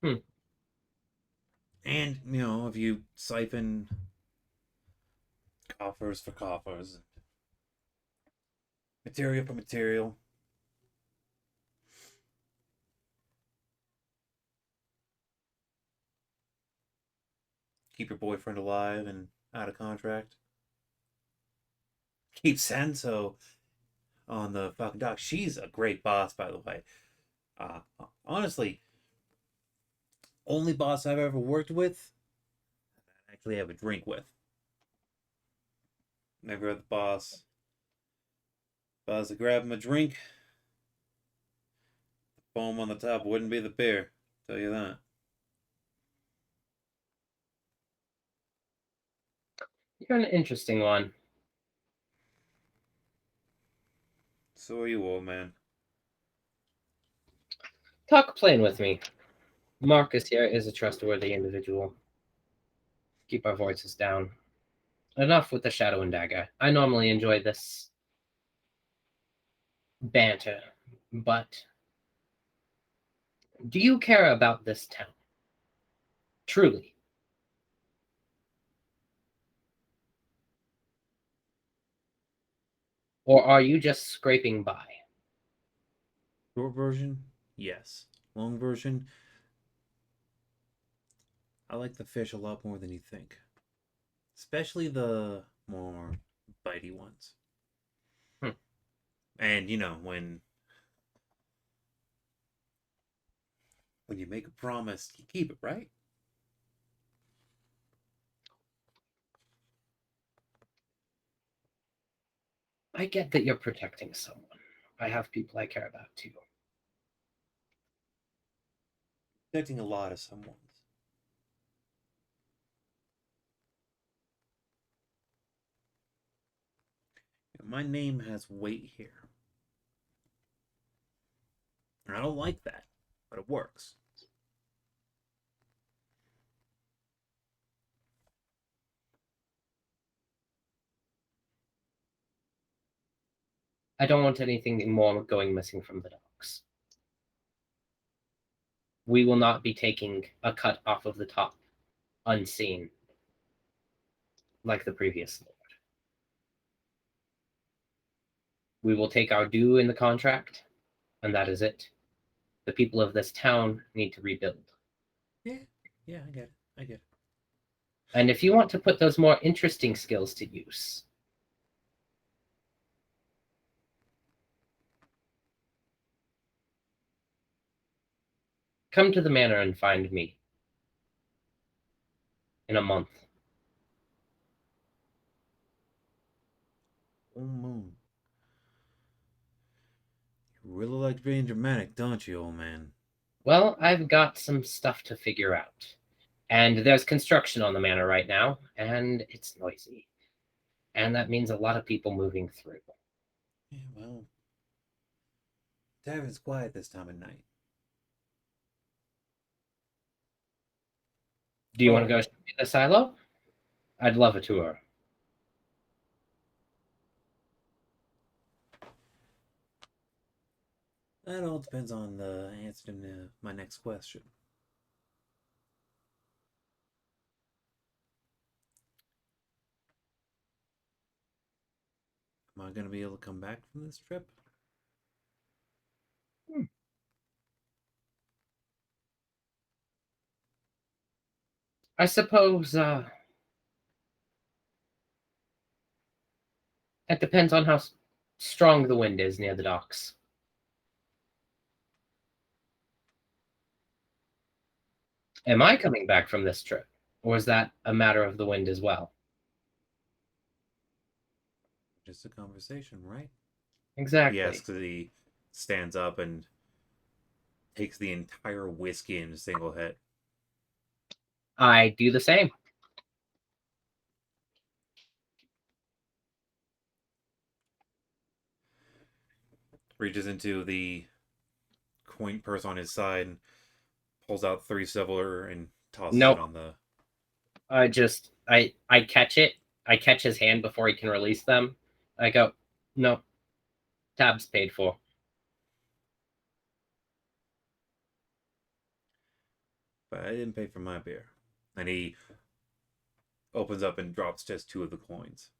Hmm. And if you siphon coffers for coffers, material for material, keep your boyfriend alive and out of contract, keep Sanso on the fucking dock. She's a great boss, by the way. Uh, Honestly, only boss I've ever worked with, I actually have a drink with. Never had the boss. If I was to grab him a drink, the foam on the top wouldn't be the beer. Tell you that. You're an interesting one. So are you, old man. Talk plain with me. Marcus here is a trustworthy individual. Keep our voices down. Enough with the shadow and dagger. I normally enjoy this banter, but do you care about this town? Truly. Or are you just scraping by? Short version, yes. Long version, I like the fish a lot more than you think. Especially the more bitey ones. Hmm. And when you make a promise, you keep it, right? I get that you're protecting someone. I have people I care about too. Protecting a lot of someone's. My name has weight here. I don't like that, but it works. I don't want anything more going missing from the docks. We will not be taking a cut off of the top unseen like the previous lord. We will take our due in the contract, and that is it. The people of this town need to rebuild. Yeah, yeah, I get it. I get it. And if you want to put those more interesting skills to use, come to the manor and find me in a month. Full moon. You really like being dramatic, don't you, old man? Well, I've got some stuff to figure out. And there's construction on the manor right now, and it's noisy. And that means a lot of people moving through. Yeah, well, tavern's quiet this time of night. Do you want to Oh, go to the silo? I'd love a tour. that all depends on the answer to my next question. Am I going to be able to come back from this trip? Hmm. I suppose it depends on how strong the wind is near the docks. Am I coming back from this trip? Or is that a matter of the wind as well? Just a conversation, right? He Exactly. asks as he stands up and takes the entire whiskey in a single hit. I do the same. Reaches into the coin purse on his side and pulls out three silver and tosses it Nope. on the. I catch it. I catch his hand before he can release them. I go, nope, tab's paid for. But I didn't pay for my beer. And he opens up and drops just two of the coins.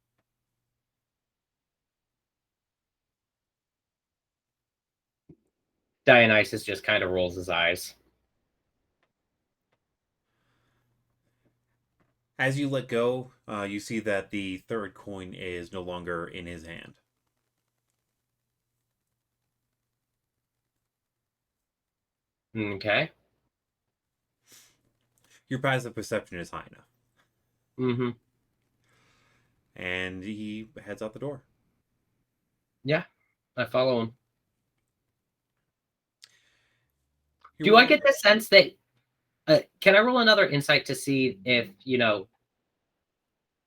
Dionysus just kind of rolls his eyes. As you let go, you see that the third coin is no longer in his hand. Okay. Your passive perception is high enough. Mm-hmm. And he heads out the door. Yeah, I follow him. You Do I roll. get the sense that can I roll another insight to see if,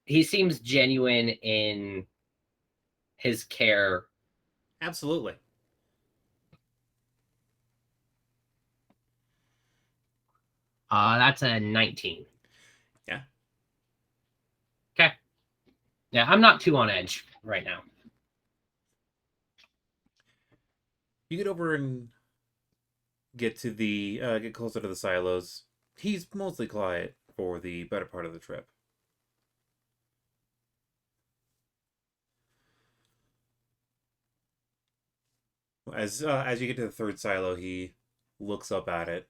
he seems genuine in his care? Absolutely. That's a 19. Yeah. Okay. Yeah, I'm not too on edge right now. You get over and get closer to the silos. He's mostly quiet for the better part of the trip. As you get to the third silo, he looks up at it.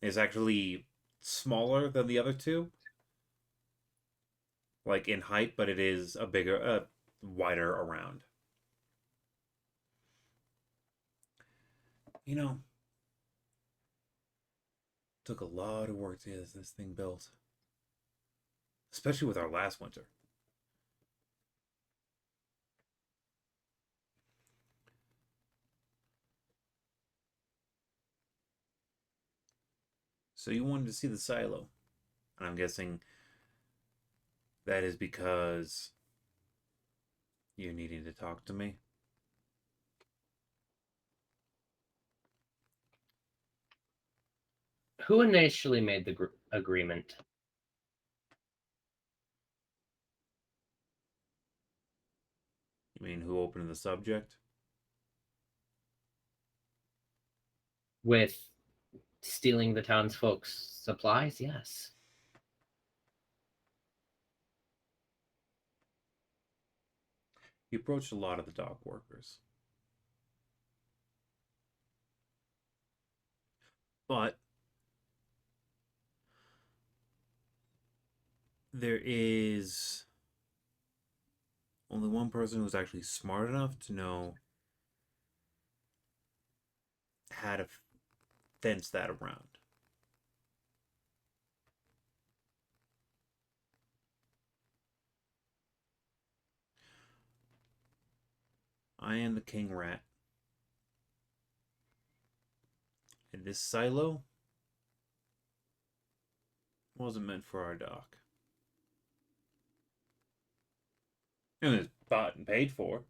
It's actually smaller than the other two, like in height, but it is a bigger, wider around. You know, took a lot of work to get this thing built, especially with our last winter. So you wanted to see the silo, and I'm guessing that is because You needing to talk to me? Who initially made the agreement? You mean who opened the subject? With stealing the townsfolk's supplies? Yes. He approached a lot of the dock workers. But there is only one person who's actually smart enough to know how to fence that around. I am the king rat, and this silo wasn't meant for our dock. It was bought and paid for.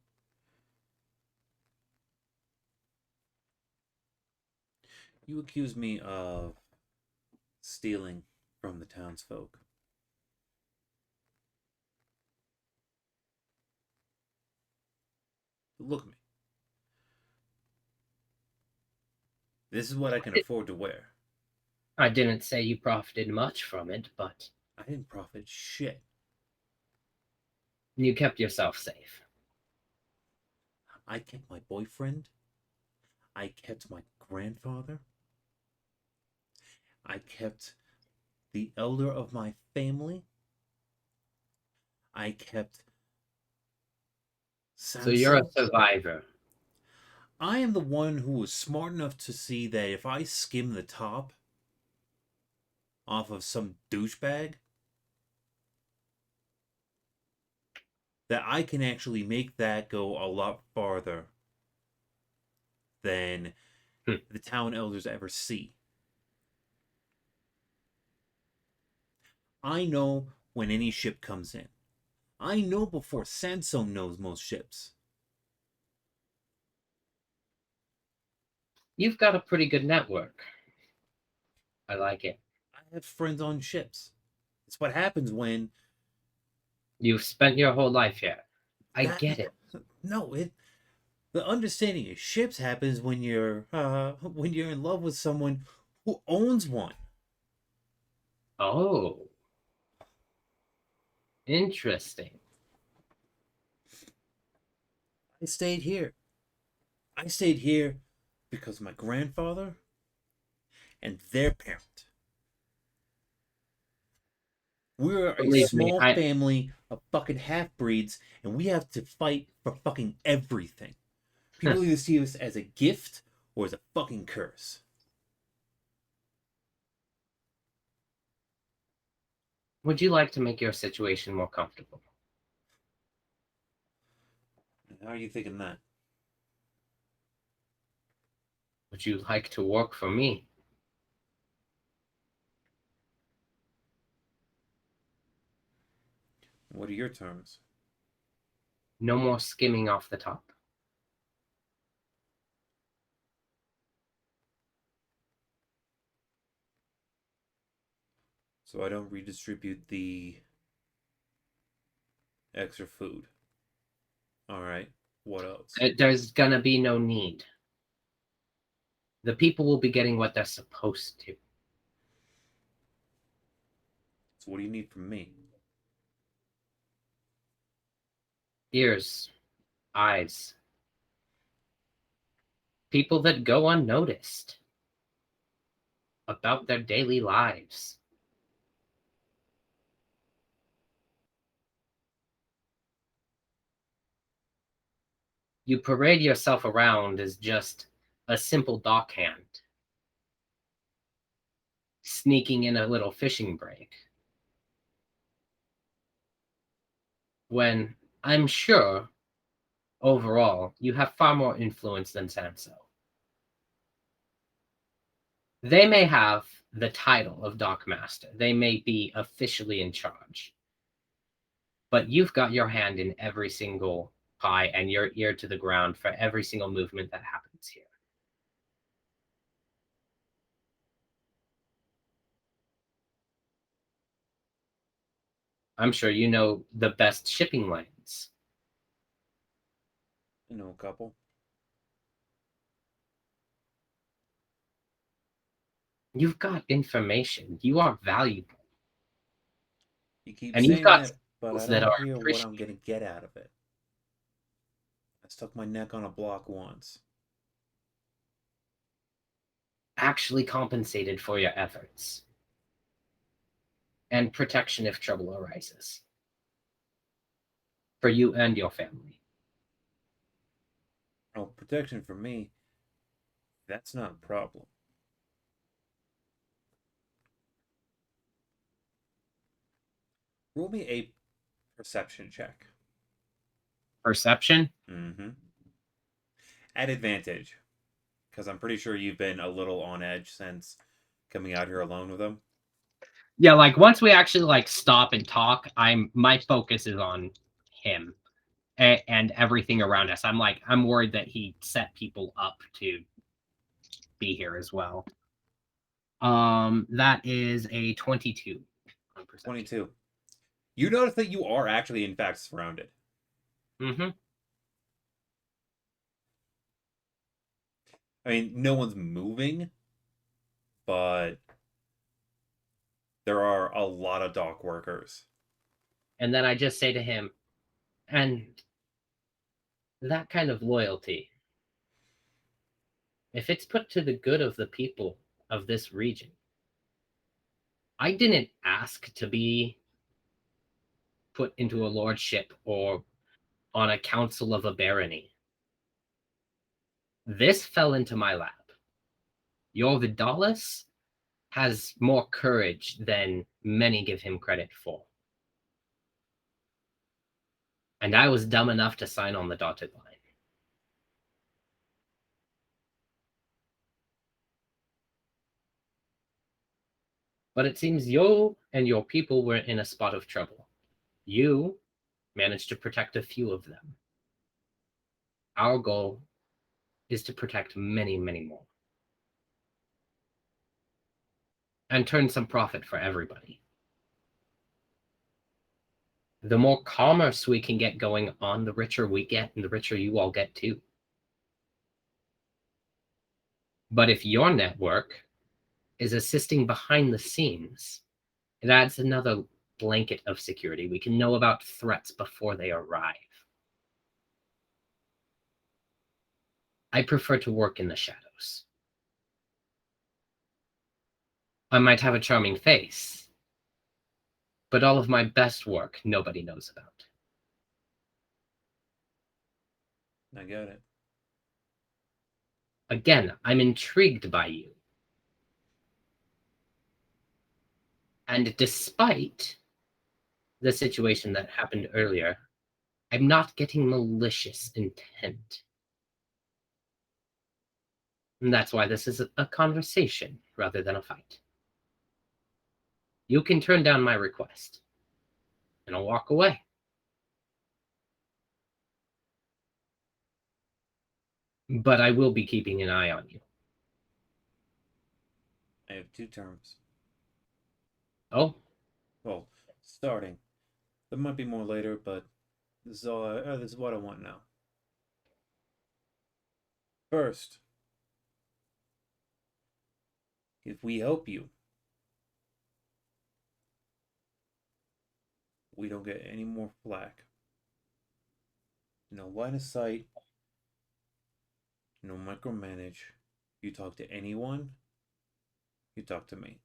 You accuse me of stealing from the townsfolk. But look at me. This is what I can afford to wear. I didn't say you profited much from it, but I didn't profit shit. you kept yourself safe. I kept my boyfriend. I kept my grandfather. I kept the elder of my family. I kept So you're a Sansa. survivor. I am the one who was smart enough to see that if I skim the top off of some douchebag, that I can actually make that go a lot farther than Hmm. the town elders ever see. I know when any ship comes in. I know before Sanso knows most ships. You've got a pretty good network. I like it. I have friends on ships. It's what happens when You've spent your whole life here. I that. get it. No, it. The understanding of ships happens when you're in love with someone who owns one. Oh, interesting. I stayed here. I stayed here because my grandfather and their parent. We're a Believe me, small I family of fucking half breeds, and we have to fight for fucking everything. People either see us as a gift or as a fucking curse. would you like to make your situation more comfortable? How are you thinking that? Would you like to work for me? What are your terms? No more skimming off the top. So I don't redistribute the extra food. All right. What else? There's gonna be no need. The people will be getting what they're supposed to. So what do you need from me? Ears, eyes, people that go unnoticed about their daily lives. You parade yourself around as just a simple dockhand, sneaking in a little fishing break. When I'm sure, overall, you have far more influence than Sanso. They may have the title of Dockmaster, they may be officially in charge, but you've got your hand in every single high and your ear to the ground for every single movement that happens here. I'm sure you know the best shipping lanes. I know a couple. You've got information. You are valuable. You keep And you've saying got that, but I skills that don't are hear what I'm appreciated. gonna get out of it. I stuck my neck on a block once. Actually compensated for your efforts. And protection if trouble arises. For you and your family. Oh, protection for me, that's not a problem. Roll me a perception check. Perception? Mm-hmm. At advantage, because I'm pretty sure you've been a little on edge since coming out here alone with them. Yeah, like once we actually like stop and talk, my focus is on him and everything around us. I'm worried that he set people up to be here as well. That is a 22 on perception. 22. You notice that you are actually, in fact, surrounded. Mm-hmm. I mean, no one's moving, but there are a lot of dock workers. And then I just say to him, and that kind of loyalty, if it's put to the good of the people of this region, I didn't ask to be put into a lordship or on a council of a barony. This fell into my lap. Your Vidalis has more courage than many give him credit for. And I was dumb enough to sign on the dotted line. But it seems you and your people were in a spot of trouble. You managed to protect a few of them. Our goal is to protect many, many more. And turn some profit for everybody. The more commerce we can get going on, the richer we get, and the richer you all get too. But if your network is assisting behind the scenes, it adds another blanket of security. We can know about threats before they arrive. I prefer to work in the shadows. I might have a charming face, but all of my best work nobody knows about. I get it. Again, I'm intrigued by you. And despite the situation that happened earlier, I'm not getting malicious intent. And that's why this is a conversation rather than a fight. You can turn down my request, and I'll walk away. But I will be keeping an eye on you. I have two terms. Oh, Well, starting. There might be more later, but this is all. This is what I want now. First, if we help you, we don't get any more flack. No line of sight. No micromanage. You talk to anyone, you talk to me.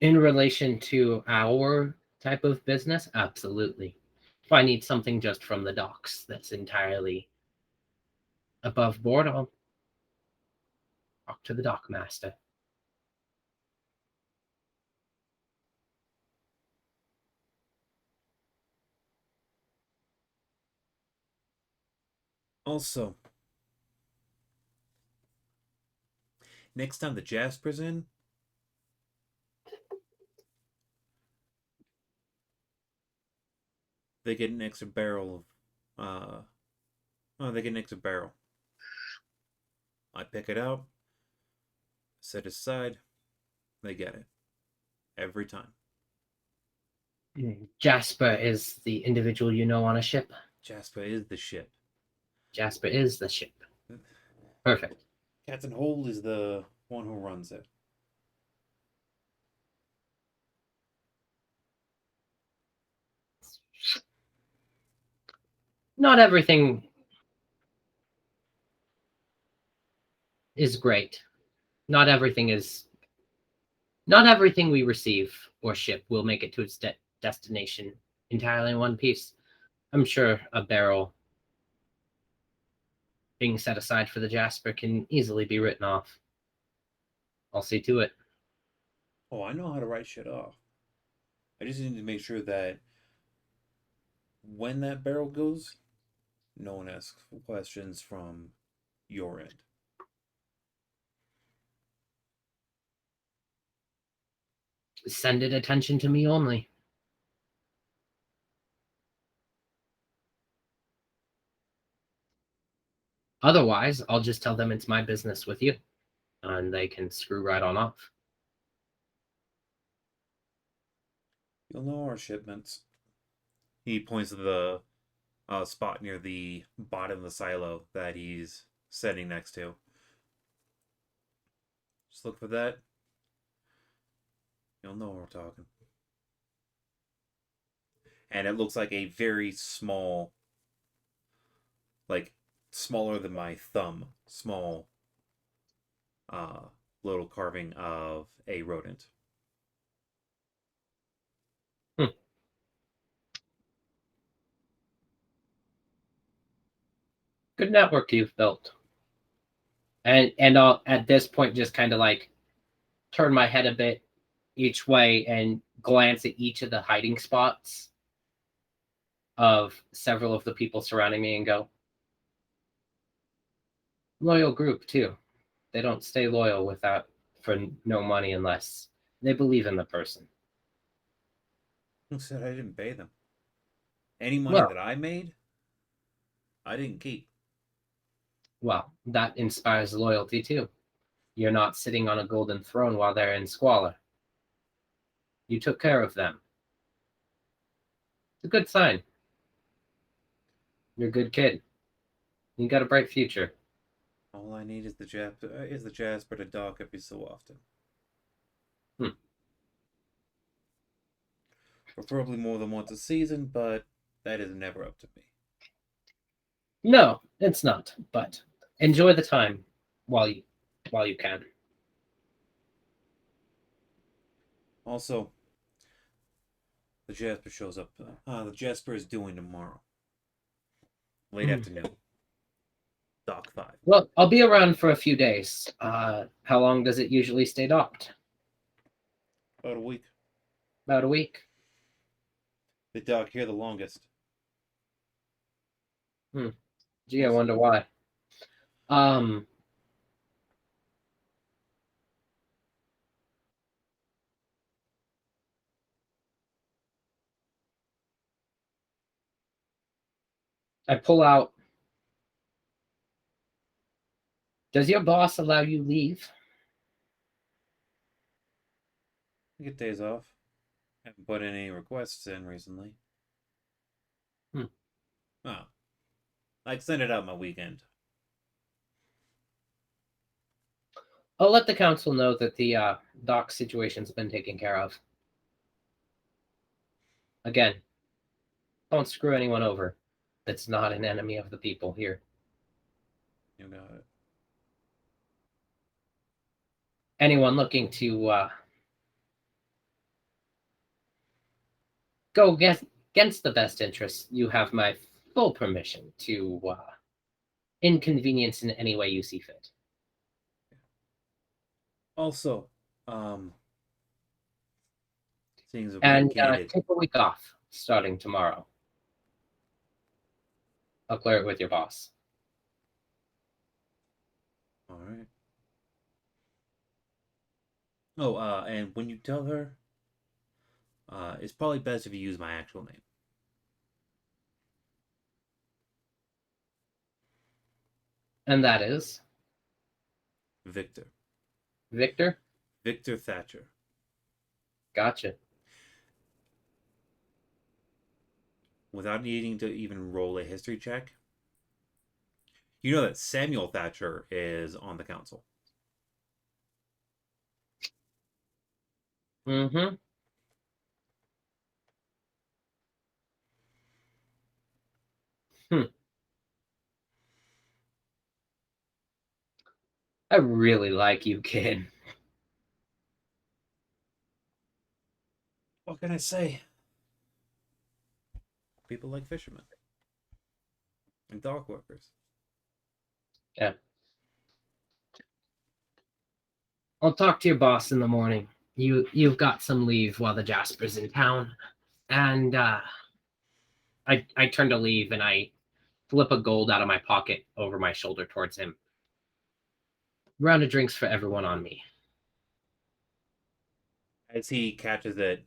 in relation to our type of business, absolutely. If I need something just from the docks that's entirely above board, I'll talk to the dock master. Also, next time the Jasper's in, they get an extra barrel of oh, they get an extra barrel. I pick it out, set it aside, they get it. Every time. Jasper is the individual you know on a ship. Jasper is the ship. Jasper is the ship. Perfect. Captain Hold is the one who runs it. Not everything is great. Not everything is. Not everything we receive or ship will make it to its destination entirely in one piece. I'm sure a barrel being set aside for the Jasper can easily be written off. I'll see to it. Oh, I know how to write shit off. I just need to make sure that when that barrel goes, no one asks questions from your end. Send it attention to me only. Otherwise, I'll just tell them it's my business with you, and they can screw right on off. You'll know our shipments. He points to the spot near the bottom of the silo that he's sitting next to. Just look for that. You'll know we're talking. And it looks like a very small, like smaller than my thumb, small uh little carving of a rodent. Hmm. Good network you've built. And I'll at this point just kind of like turn my head a bit each way and glance at each of the hiding spots of several of the people surrounding me and go, loyal group too. They don't stay loyal without for no money unless they believe in the person. Who said I didn't pay them? Any money Well, that I made, I didn't keep. well, that inspires loyalty too. You're not sitting on a golden throne while they're in squalor. You took care of them. It's a good sign. You're a good kid. You got a bright future. All I need is the Jasper to dock every so often. Hmm. Preferably more than once a season, but that is never up to me. No, it's not. But enjoy the time while you while you can. Also, the Jasper shows up. The Jasper is doing tomorrow, late Hmm. afternoon, dock 5. Well, I'll be around for a few days. How long does it usually stay docked? About a week. About a week. The dock here the longest. Hmm. Gee, I Also, wonder why. Um, I pull out. Does your boss allow you leave? I get days off. Haven't put any requests in recently. Hmm. Oh, I extended out my weekend. I'll let the council know that the dock situation's been taken care of. Again, don't screw anyone over. That's not an enemy of the people here. You got it. Anyone looking to go against the best interests, you have my full permission to inconvenience in any way you see fit. Also, um, seeing as we're being And candid, take a week off starting tomorrow. I'll clear it with your boss. all right. Oh, and when you tell her, it's probably best if you use my actual name. And that is Victor. Victor. Victor Thatcher. Gotcha. Without needing to even roll a history check, you know that Samuel Thatcher is on the council. Mm-hmm. Hmm. I really like you, kid. What can I say? People like fishermen and dock workers. Yeah. I'll talk to your boss in the morning. You've got some leave while the Jasper's in town. And I turn to leave and I flip a gold out of my pocket over my shoulder towards him. Round of drinks for everyone on me. As he catches it,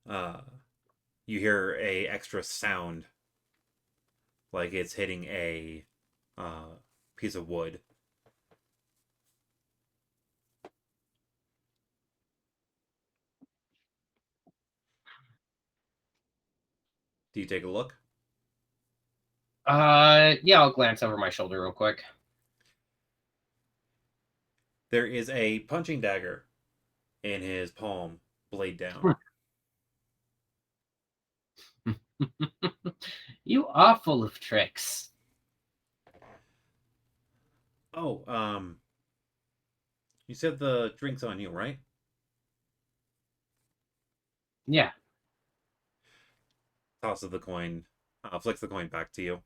uh, you hear a extra sound like it's hitting a uh, piece of wood. Do you take a look? Yeah, I'll glance over my shoulder real quick. There is a punching dagger in his palm, blade down. You are full of tricks. Oh, you said the drink's on you, right? Yeah. Tosses the coin, flicks the coin back to you.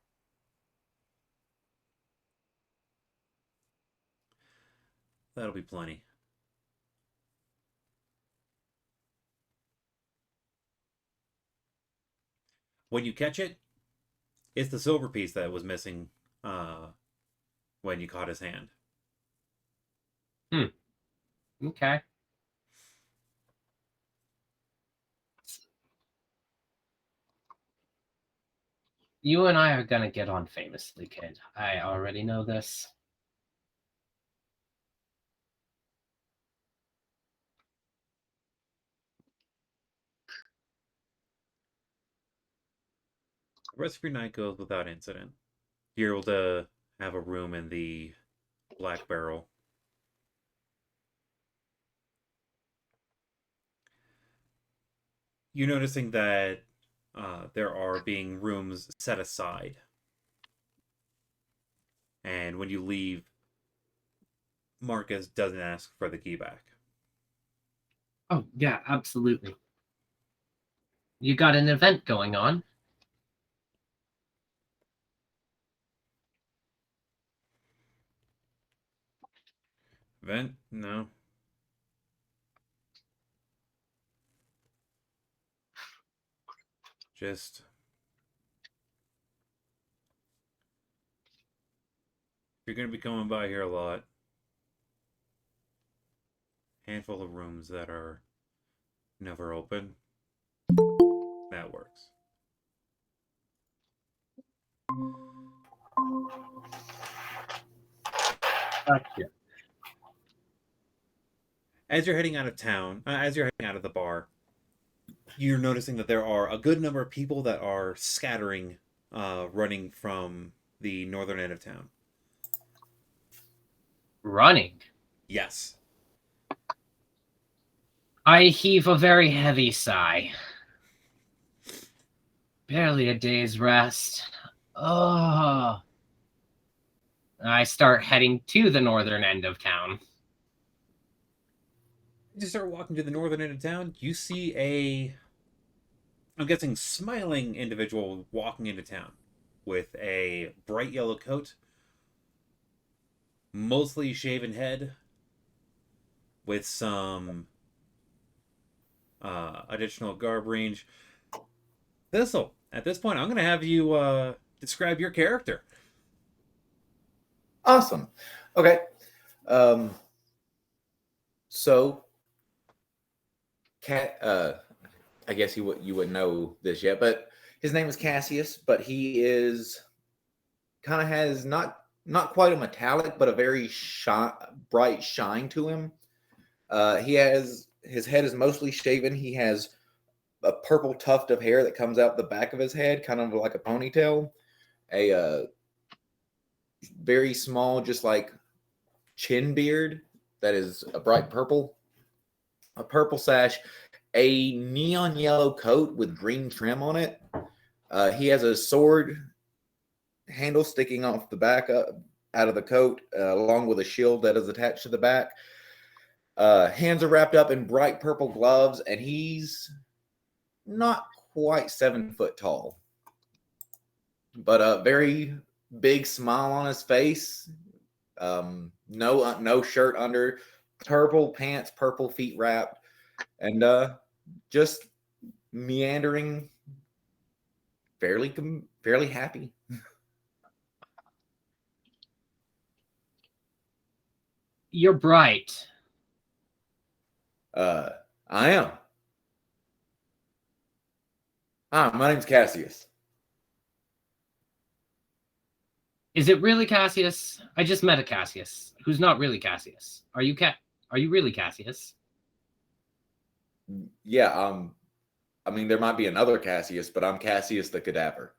That'll be plenty. When you catch it, it's the silver piece that was missing uh, when you caught his hand. Hmm. Okay. You and I are gonna get on famously, kid. I already know this. The rest of your night goes without incident. You're able to have a room in the Black Barrel. You're noticing that there are being rooms set aside, and when you leave, Marcus doesn't ask for the key back. Oh, yeah, absolutely. You got an event going on? Vent? No. Just if you're gonna be coming by here a lot, handful of rooms that are never open. That works. Gotcha. As you're heading out of town, as you're heading out of the bar, you're noticing that there are a good number of people that are scattering, running from the northern end of town. Running. Yes. I heave a very heavy sigh. Barely a day's rest. Oh. I start heading to the northern end of town. As you start walking to the northern end of town, you see I'm guessing, smiling individual walking into town with a bright yellow coat, mostly shaven head, with some additional garb range. Thistle, at this point, I'm going to have you describe your character. Awesome. Okay. Um, so, Cat. I guess you wouldn't know this yet, but his name is Cassius. But he is kind of has not quite a metallic, but a very bright shine to him. He has his head is mostly shaven. He has a purple tuft of hair that comes out the back of his head, kind of like a ponytail. A very small, just like chin beard that is a bright purple. A purple sash, a neon yellow coat with green trim on it. He has a sword handle sticking off the back out of the coat, along with a shield that is attached to the back. Hands are wrapped up in bright purple gloves, and he's not quite 7 foot tall, but a very big smile on his face. No shirt under, purple pants, purple feet wrapped, and just meandering, fairly happy. You're bright. I am. Hi, my name's Cassius. Is it really Cassius? I just met a Cassius who's not really Cassius. Are you really Cassius? Yeah, I mean, there might be another Cassius, but I'm Cassius the Cadaver.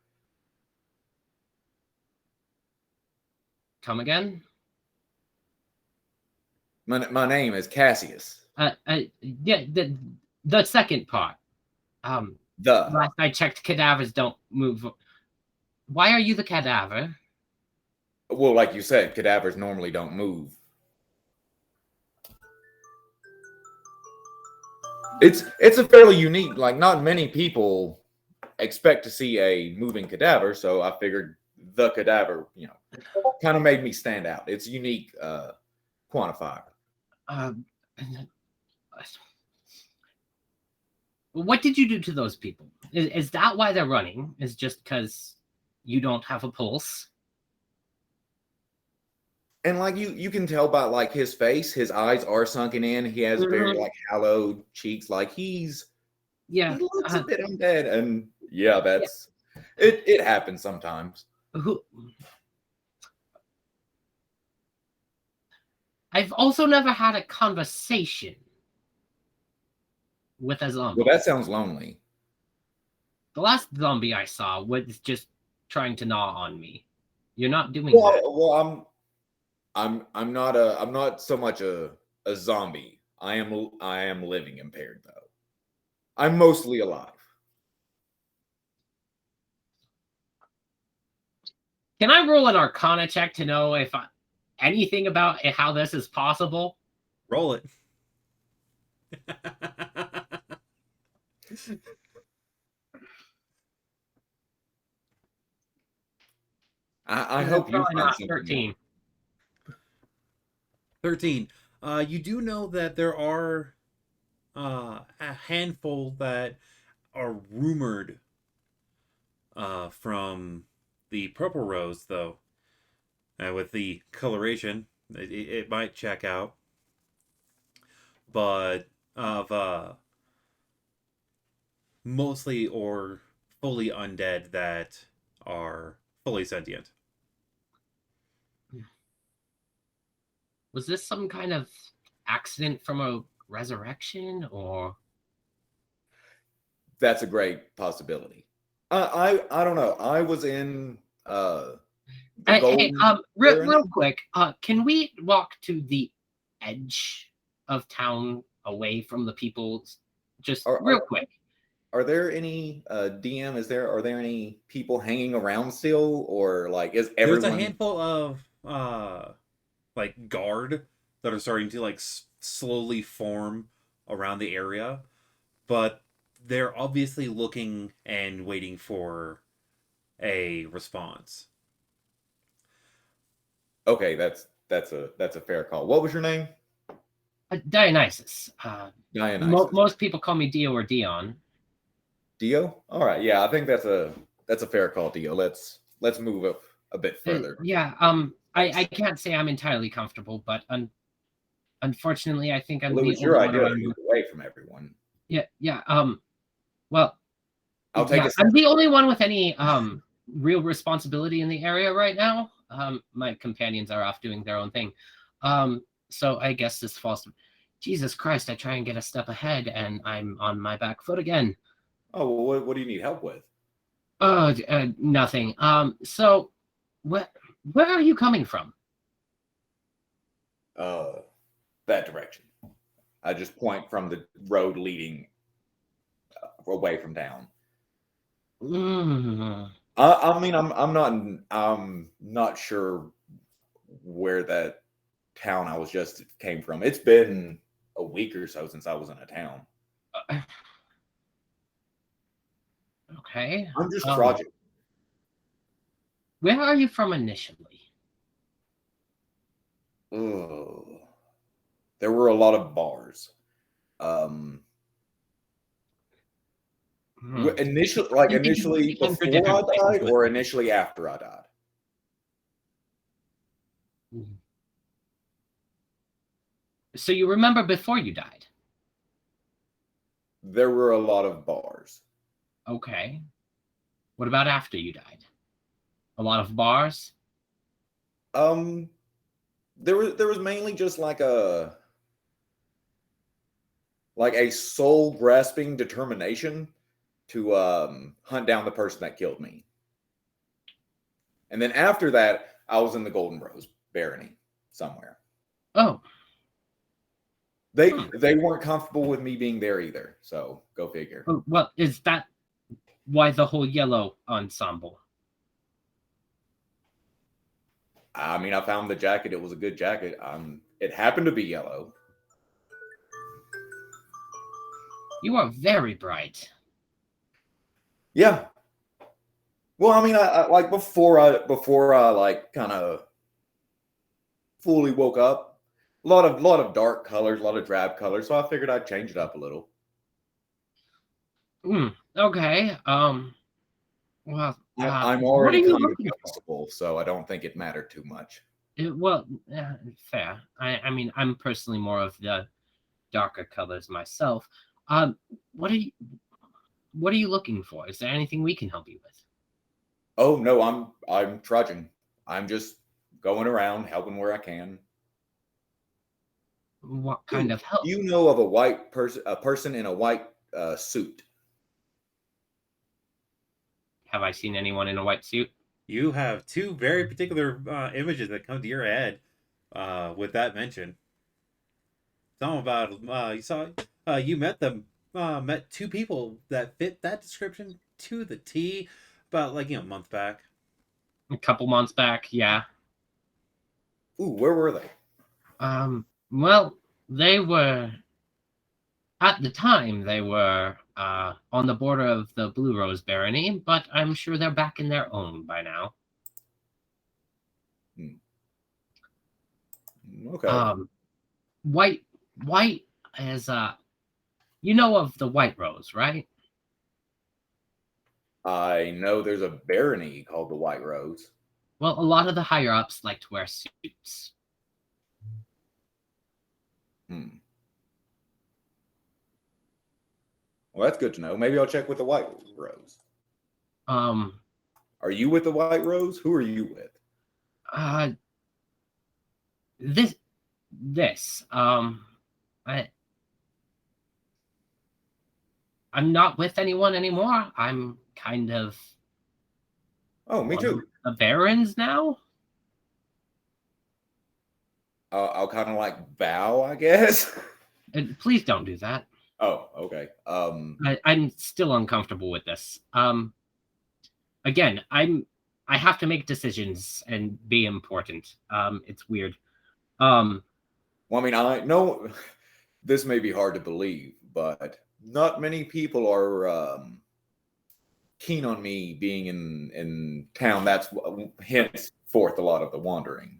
Come again? My name is Cassius. Yeah, the second part. Last I checked, cadavers don't move. Why are you the cadaver? Well, like you said, cadavers normally don't move. It's a fairly unique, like not many people expect to see a moving cadaver, so I figured the cadaver, kind of made me stand out. It's unique quantifier. What did you do to those people? Is that why they're running? Is just because you don't have a pulse? And like you can tell by like his face, his eyes are sunken in. He has very like hollowed cheeks, like he looks a bit undead. And yeah, that's it happens sometimes. I've also never had a conversation with a zombie. Well, that sounds lonely. The last zombie I saw was just trying to gnaw on me. You're not doing that. Well, I'm not so much a zombie. I am living impaired though. I'm mostly alive. Can I roll an Arcana check to know if anything about how this is possible? Roll it. I hope you find something. 13. 13. You do know that there are a handful that are rumored from the Purple Rose, though. With the coloration, it might check out. But of mostly or fully undead that are fully sentient. Was this some kind of accident from a resurrection, or? That's a great possibility. I don't know. I was in real quick. Can we walk to the edge of town, away from the people? Just real quick. Are there any DM? Are there any people hanging around still, or like is everyone? There's a handful of like guard that are starting to like slowly form around the area, but they're obviously looking and waiting for a response. Okay, that's a fair call. What was your name? Dionysus. Dionysus. Most people call me Dio or Dion. Dio? All right, yeah, I think that's a fair call, Dio. Let's move up a bit further. I can't say I'm entirely comfortable, but unfortunately, I think I'm the only one away from everyone. Yeah. Well, I'll take I'm the only one with any real responsibility in the area right now. My companions are off doing their own thing. So I guess this falls to Jesus Christ. I try and get a step ahead, and I'm on my back foot again. Oh, well, what do you need help with? Nothing. So where are you coming from? That direction. I just point from the road leading away from town. Mm, I mean, I'm not sure where that town I was just came from. It's been a week or so since I was in a town. uh, okay. I'm just trudging. Where are you from initially? Ugh. There were a lot of bars. Hmm. Initially Thinking for before I different places died, with or me. initially after I died. So you remember before you died? There were a lot of bars. Okay. What about after you died? A lot of bars? Um, there was mainly just like a soul grasping determination to hunt down the person that killed me. And then after that, I was in the Golden Rose Barony somewhere. Oh. They weren't comfortable with me being there either. So go figure. Oh, well, is that why the whole yellow ensemble? I mean, I found the jacket. It was a good jacket. It happened to be yellow. You are very bright. Yeah. Well, I mean, I like before I like kind of fully woke up. A lot of dark colors, a lot of drab colors. So I figured I'd change it up a little. Okay. Well, I'm what are already you kind of looking for? adjustable, so I don't think it mattered too much. Fair. I mean, I'm personally more of the darker colors myself. What are you looking for? Is there anything we can help you with? Oh no, I'm trudging. I'm just going around helping where I can. What kind Do of help? you know of a person in a white suit? Have I seen anyone in a white suit? You have two very particular images that come to your head with that mention. Tell them about you saw you met them met two people that fit that description to the T about like a month back. A couple months back, yeah. Ooh, where were they? Well, they were at the time they were on the border of the Blue Rose Barony, but I'm sure they're back in their own by now. Okay. White is you know of the White Rose, right? I know there's a barony called the White Rose. Well, a lot of the higher ups like to wear suits. Hmm. Well, that's good to know. Maybe I'll check with the White Rose. Um, Are you with the White Rose? Who are you with? uh, this I I'm not with anyone anymore. I'm kind of Oh, me one of too. the barons now. I'll kind of like bow, I guess. And please don't do that. Oh, okay. I'm still uncomfortable with this. Again, I have to make decisions and be important. It's weird. Um, Well, I mean, I know this may be hard to believe, but not many people are keen on me being in town. That's henceforth a lot of the wandering.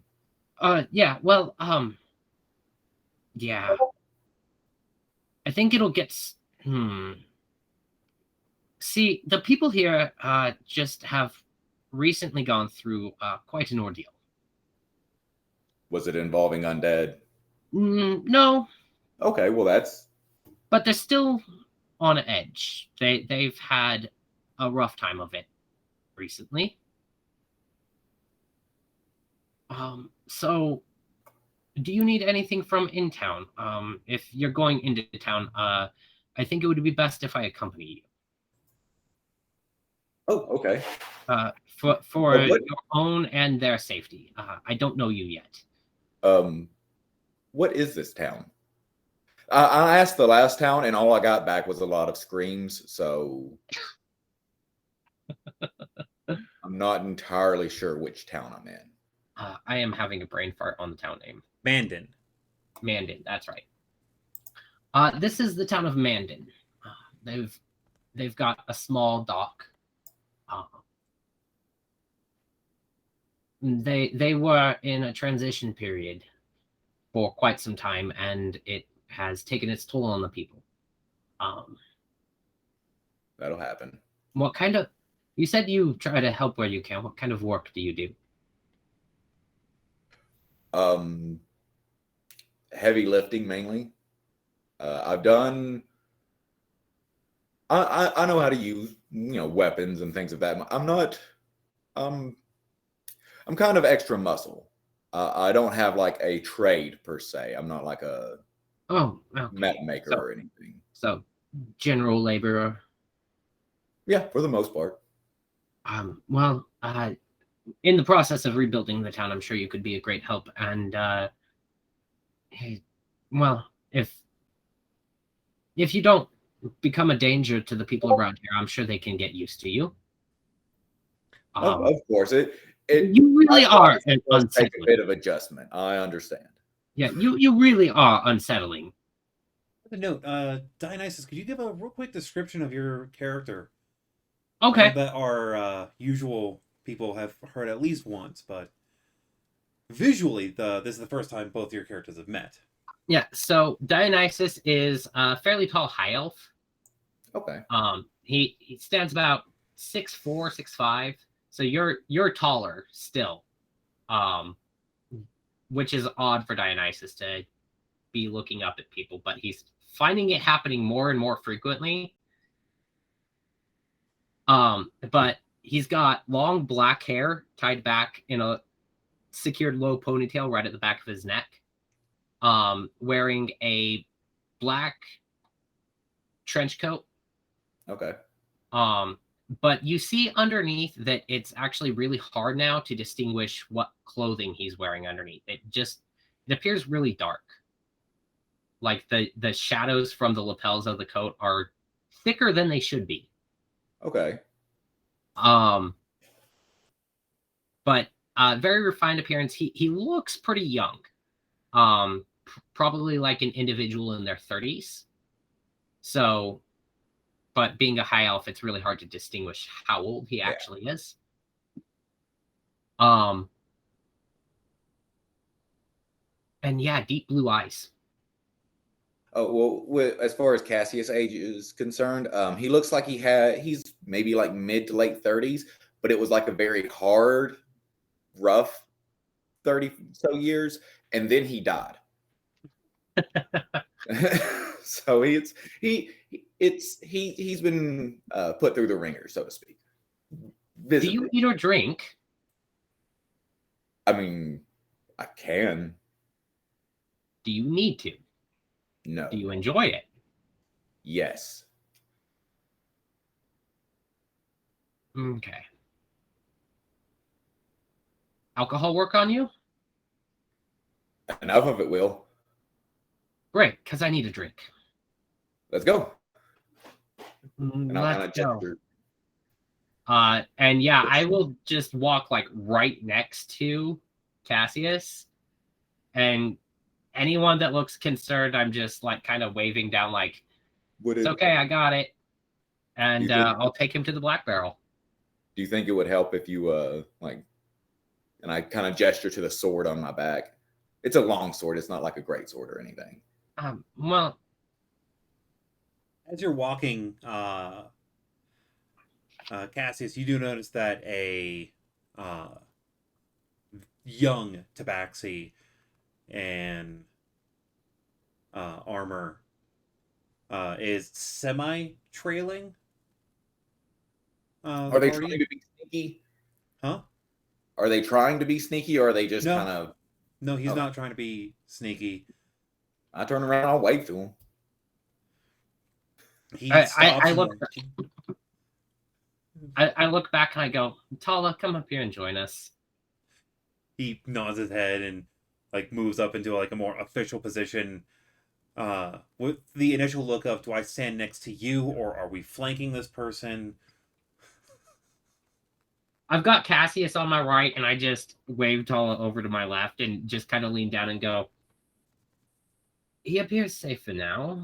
yeah, well, yeah. I think it'll get See, the people here just have recently gone through quite an ordeal. Was it involving undead? No, Okay, well but they're still on edge. They've had a rough time of it. recently. So do you need anything from in town? If you're going into town, I think it would be best if I accompany you. Oh, okay. For What your own and their safety. I don't know you yet. um what is this town? I asked the last town, and all I got back was a lot of screams. So I'm not entirely sure which town I'm in. I am having a brain fart on the town name. Mandan. Mandan, that's right. This is the town of Mandan. Uh, they've got a small dock. Uh, they were in a transition period for quite some time, and it has taken its toll on the people. Um, That'll happen. what kind of? You said you try to help where you can. What kind of work do you do? Um, Heavy lifting mainly. I've done. I know how to use weapons and things of that. I'm not. Um, I'm kind of extra muscle. I don't have like a trade per se. I'm not like a Oh, okay. met maker So, or anything. so general laborer. Yeah, for the most part. Well, in the process of rebuilding the town, I'm sure you could be a great help. And hey, well, if you don't become a danger to the people around here, I'm sure they can get used to you. Of course, You really my are process does take a unsettling. bit of adjustment. I understand. Yeah, you really are unsettling. With a note, Dionysus, could you give a real quick description of your character? I know Okay. that our usual people have heard at least once, but visually, this is the first time both your characters have met. Yeah. So Dionysus is a fairly tall high elf. Okay. He stands about 6'4", 6'5". So you're taller still. Um, which is odd for Dionysus to be looking up at people, but he's finding it happening more and more frequently. But he's got long black hair tied back in a secured low ponytail right at the back of his neck. Wearing a black trench coat. Okay. But you see underneath that it's actually really hard now to distinguish what clothing he's wearing underneath. It appears really dark. Like the shadows from the lapels of the coat are thicker than they should be. Okay. Um, but very refined appearance. He looks pretty young. Probably like an individual in their 30s. So, but being a high elf, it's really hard to distinguish how old he actually is. And yeah, deep blue eyes. Oh well, as far as Cassius' age is concerned, he looks like he's maybe like mid to late 30s, but it was like a very hard, rough 30 so years, and then he died. So he's been put through the ringer, so to speak. Do you Visibly. eat or drink? I mean, I can. Do you need to? No. Do you enjoy it? Yes. Okay. Alcohol work on you? Enough of it will. Great, because I need a drink. Let's go. And I'll kind Let's of go. gesture. And yeah, I will just walk like right next to Cassius, and anyone that looks concerned, I'm just like kind of waving down, like, Would it's it? okay, I got it. And Do you think? I'll take him to the Black Barrel. Do you think it would help if you like? And I kind of gesture to the sword on my back. It's a long sword. It's not like a great sword or anything. Well, As you're walking, Cassius, you do notice that a young tabaxi and armor is semi trailing Are the they trying party. to be sneaky? Huh? Are they trying to be sneaky, or are they just No, kind of? no, he's Okay. not trying to be sneaky. I turn around, I'll wave to him. He stops I look and I look back and I go, Tala, come up here and join us. he nods his head and like moves up into like a more official position. With the initial look of, do I stand next to you or are we flanking this person? I've got Cassius on my right, and I just wave Tala over to my left and just kind of lean down and go, he appears safe for now.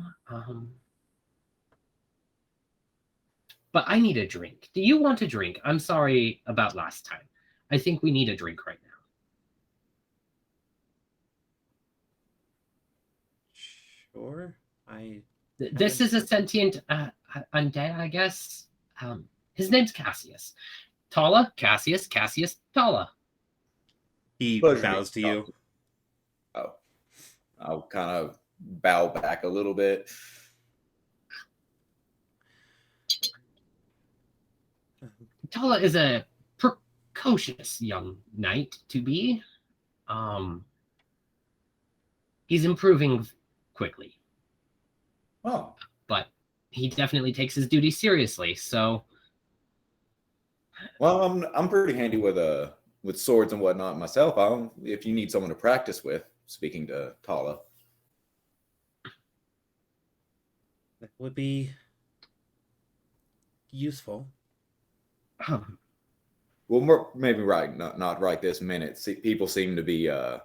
But I need a drink. Do you want a drink? I'm sorry about last time. I think we need a drink right now. Sure. I This haven't. is a sentient undead, I guess. His name's Cassius. Tala, Cassius, Cassius, Tala. He Pleasure meeting bows to you. you. Oh, I'll kind of bow back a little bit. Tala is a precocious young knight to be. Um, he's improving quickly, Oh, but he definitely takes his duty seriously. So, well, I'm pretty handy with swords and whatnot myself. If you need someone to practice with, speaking to Tala. That would be useful. um, Well, maybe right, not right this minute. People seem to be a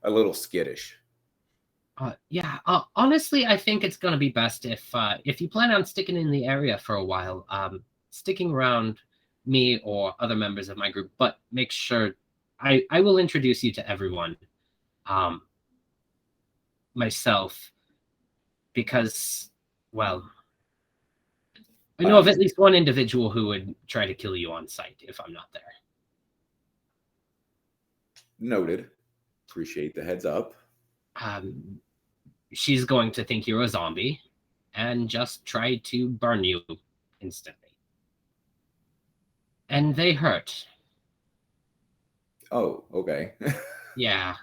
little skittish. yeah. Honestly, I think it's gonna be best if you plan on sticking in the area for a while, sticking around me or other members of my group, but make sure I will introduce you to everyone, um, myself, because well, I I know of at understand. least one individual who would try to kill you on sight if I'm not there. Noted. Appreciate the heads up. Um, she's going to think you're a zombie and just try to burn you instantly. And they hurt. Oh, okay. Yeah.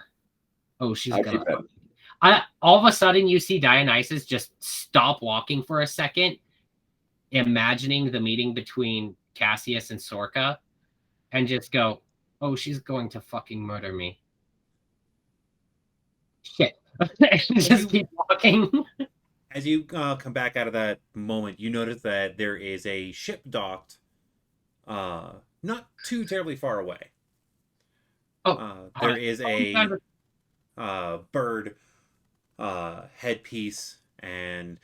Oh, she's I'll gonna. keep that. All of a sudden, you see Dionysus just stop walking for a second, imagining the meeting between Cassius and Sorka, and just go, "Oh, she's going to fucking murder me." Shit. And just keep walking. As you come back out of that moment, you notice that there is a ship docked, not too terribly far away. Oh, There is a oh, bird headpiece, and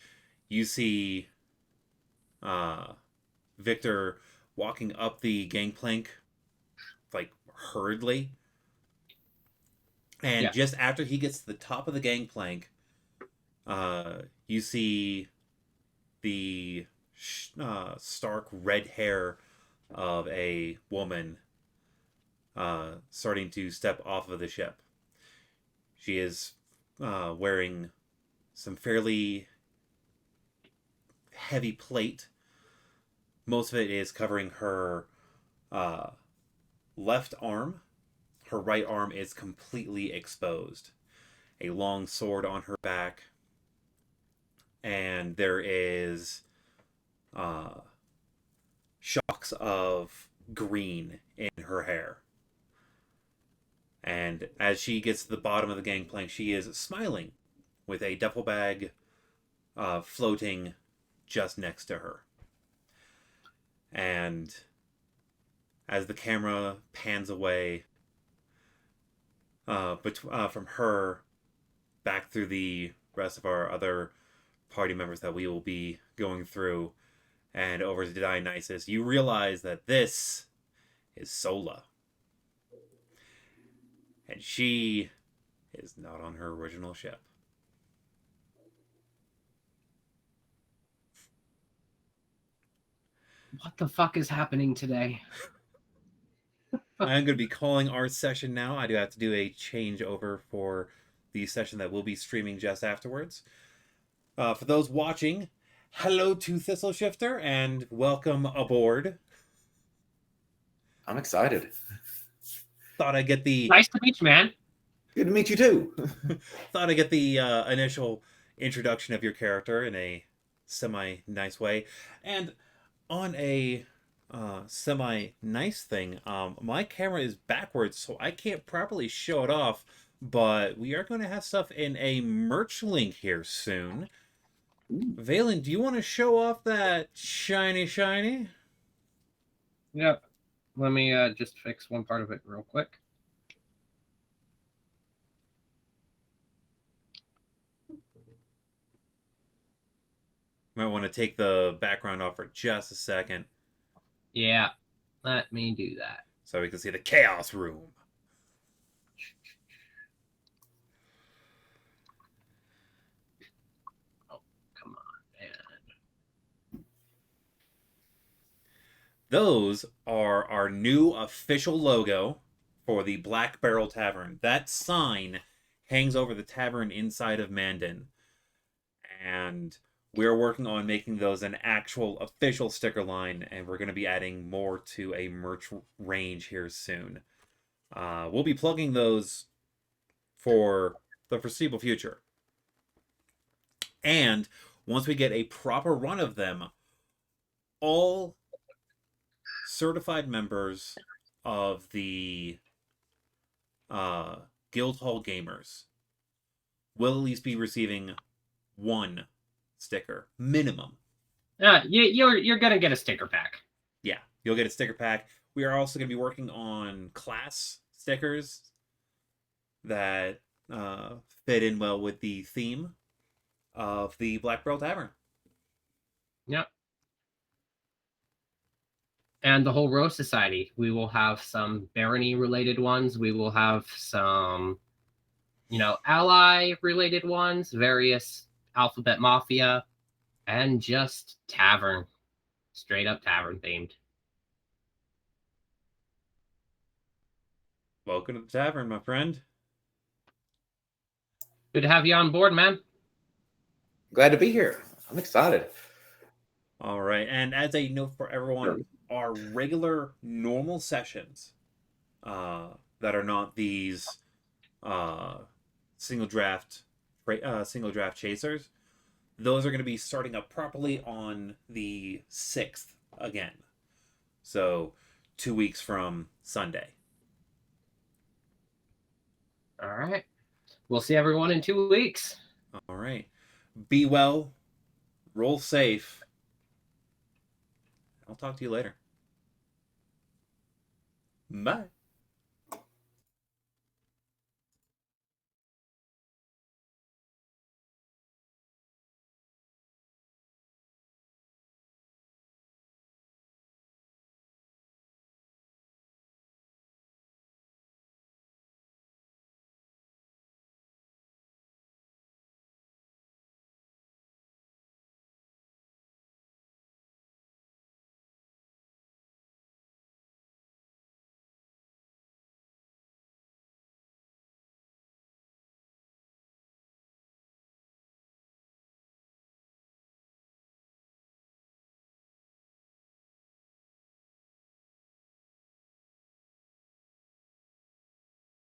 you see Victor walking up the gangplank like hurriedly. And yeah, just after he gets to the top of the gangplank, you see the stark red hair of a woman starting to step off of the ship. She is wearing some fairly heavy plate. Most of it is covering her uh, left arm. Her right arm is completely exposed. A long sword on her back, and there is uh, shocks of green in her hair. And as she gets to the bottom of the gangplank, she is smiling with a duffel bag floating just next to her. And as the camera pans away from her back through the rest of our other party members that we will be going through and over to Dionysus, you realize that this is Sola. And she is not on her original ship. what the fuck is happening today? I'm going to be calling our session now. I do have to do a changeover for the session that will be streaming just afterwards. For those watching, hello to Thistle Shifter and welcome aboard. I'm excited. Thought I'd get the Nice to meet you, man. Good to meet you too. thought I'd get the initial introduction of your character in a semi nice way, and on a semi nice thing. My camera is backwards, so I can't properly show it off. But we are going to have stuff in a merch link here soon. Valen, do you want to show off that shiny? Yep. Let me just fix one part of it real quick. Might want to take the background off for just a second Yeah. Let me do that. so we can see the chaos room. Oh, come on, man. Those are our new official logo for the Black Barrel Tavern. That sign hangs over the tavern inside of Mandan. And we're working on making those an actual official sticker line, and we're going to be adding more to a merch range here soon. We'll be plugging those for the foreseeable future. And once we get a proper run of them, all certified members of the Guildhall Gamers will at least be receiving one sticker minimum. You're gonna get a sticker pack. Yeah, you'll get a sticker pack. We are also going to be working on class stickers that fit in well with the theme of the Black Pearl Tavern. Yep. And the whole Rose Society. We will have some barony related ones. We will have some, ally related ones, various alphabet mafia, and just tavern. Straight up tavern themed. Welcome to the tavern, my friend. Good to have you on board, man. Glad to be here. I'm excited. All right, and as a note for everyone, our regular normal sessions that are not these single draft chasers, those are going to be starting up properly on the 6th again. So 2 weeks from Sunday. All right. We'll see everyone in 2 weeks. All right. Be well. Roll safe. I'll talk to you later. Bye.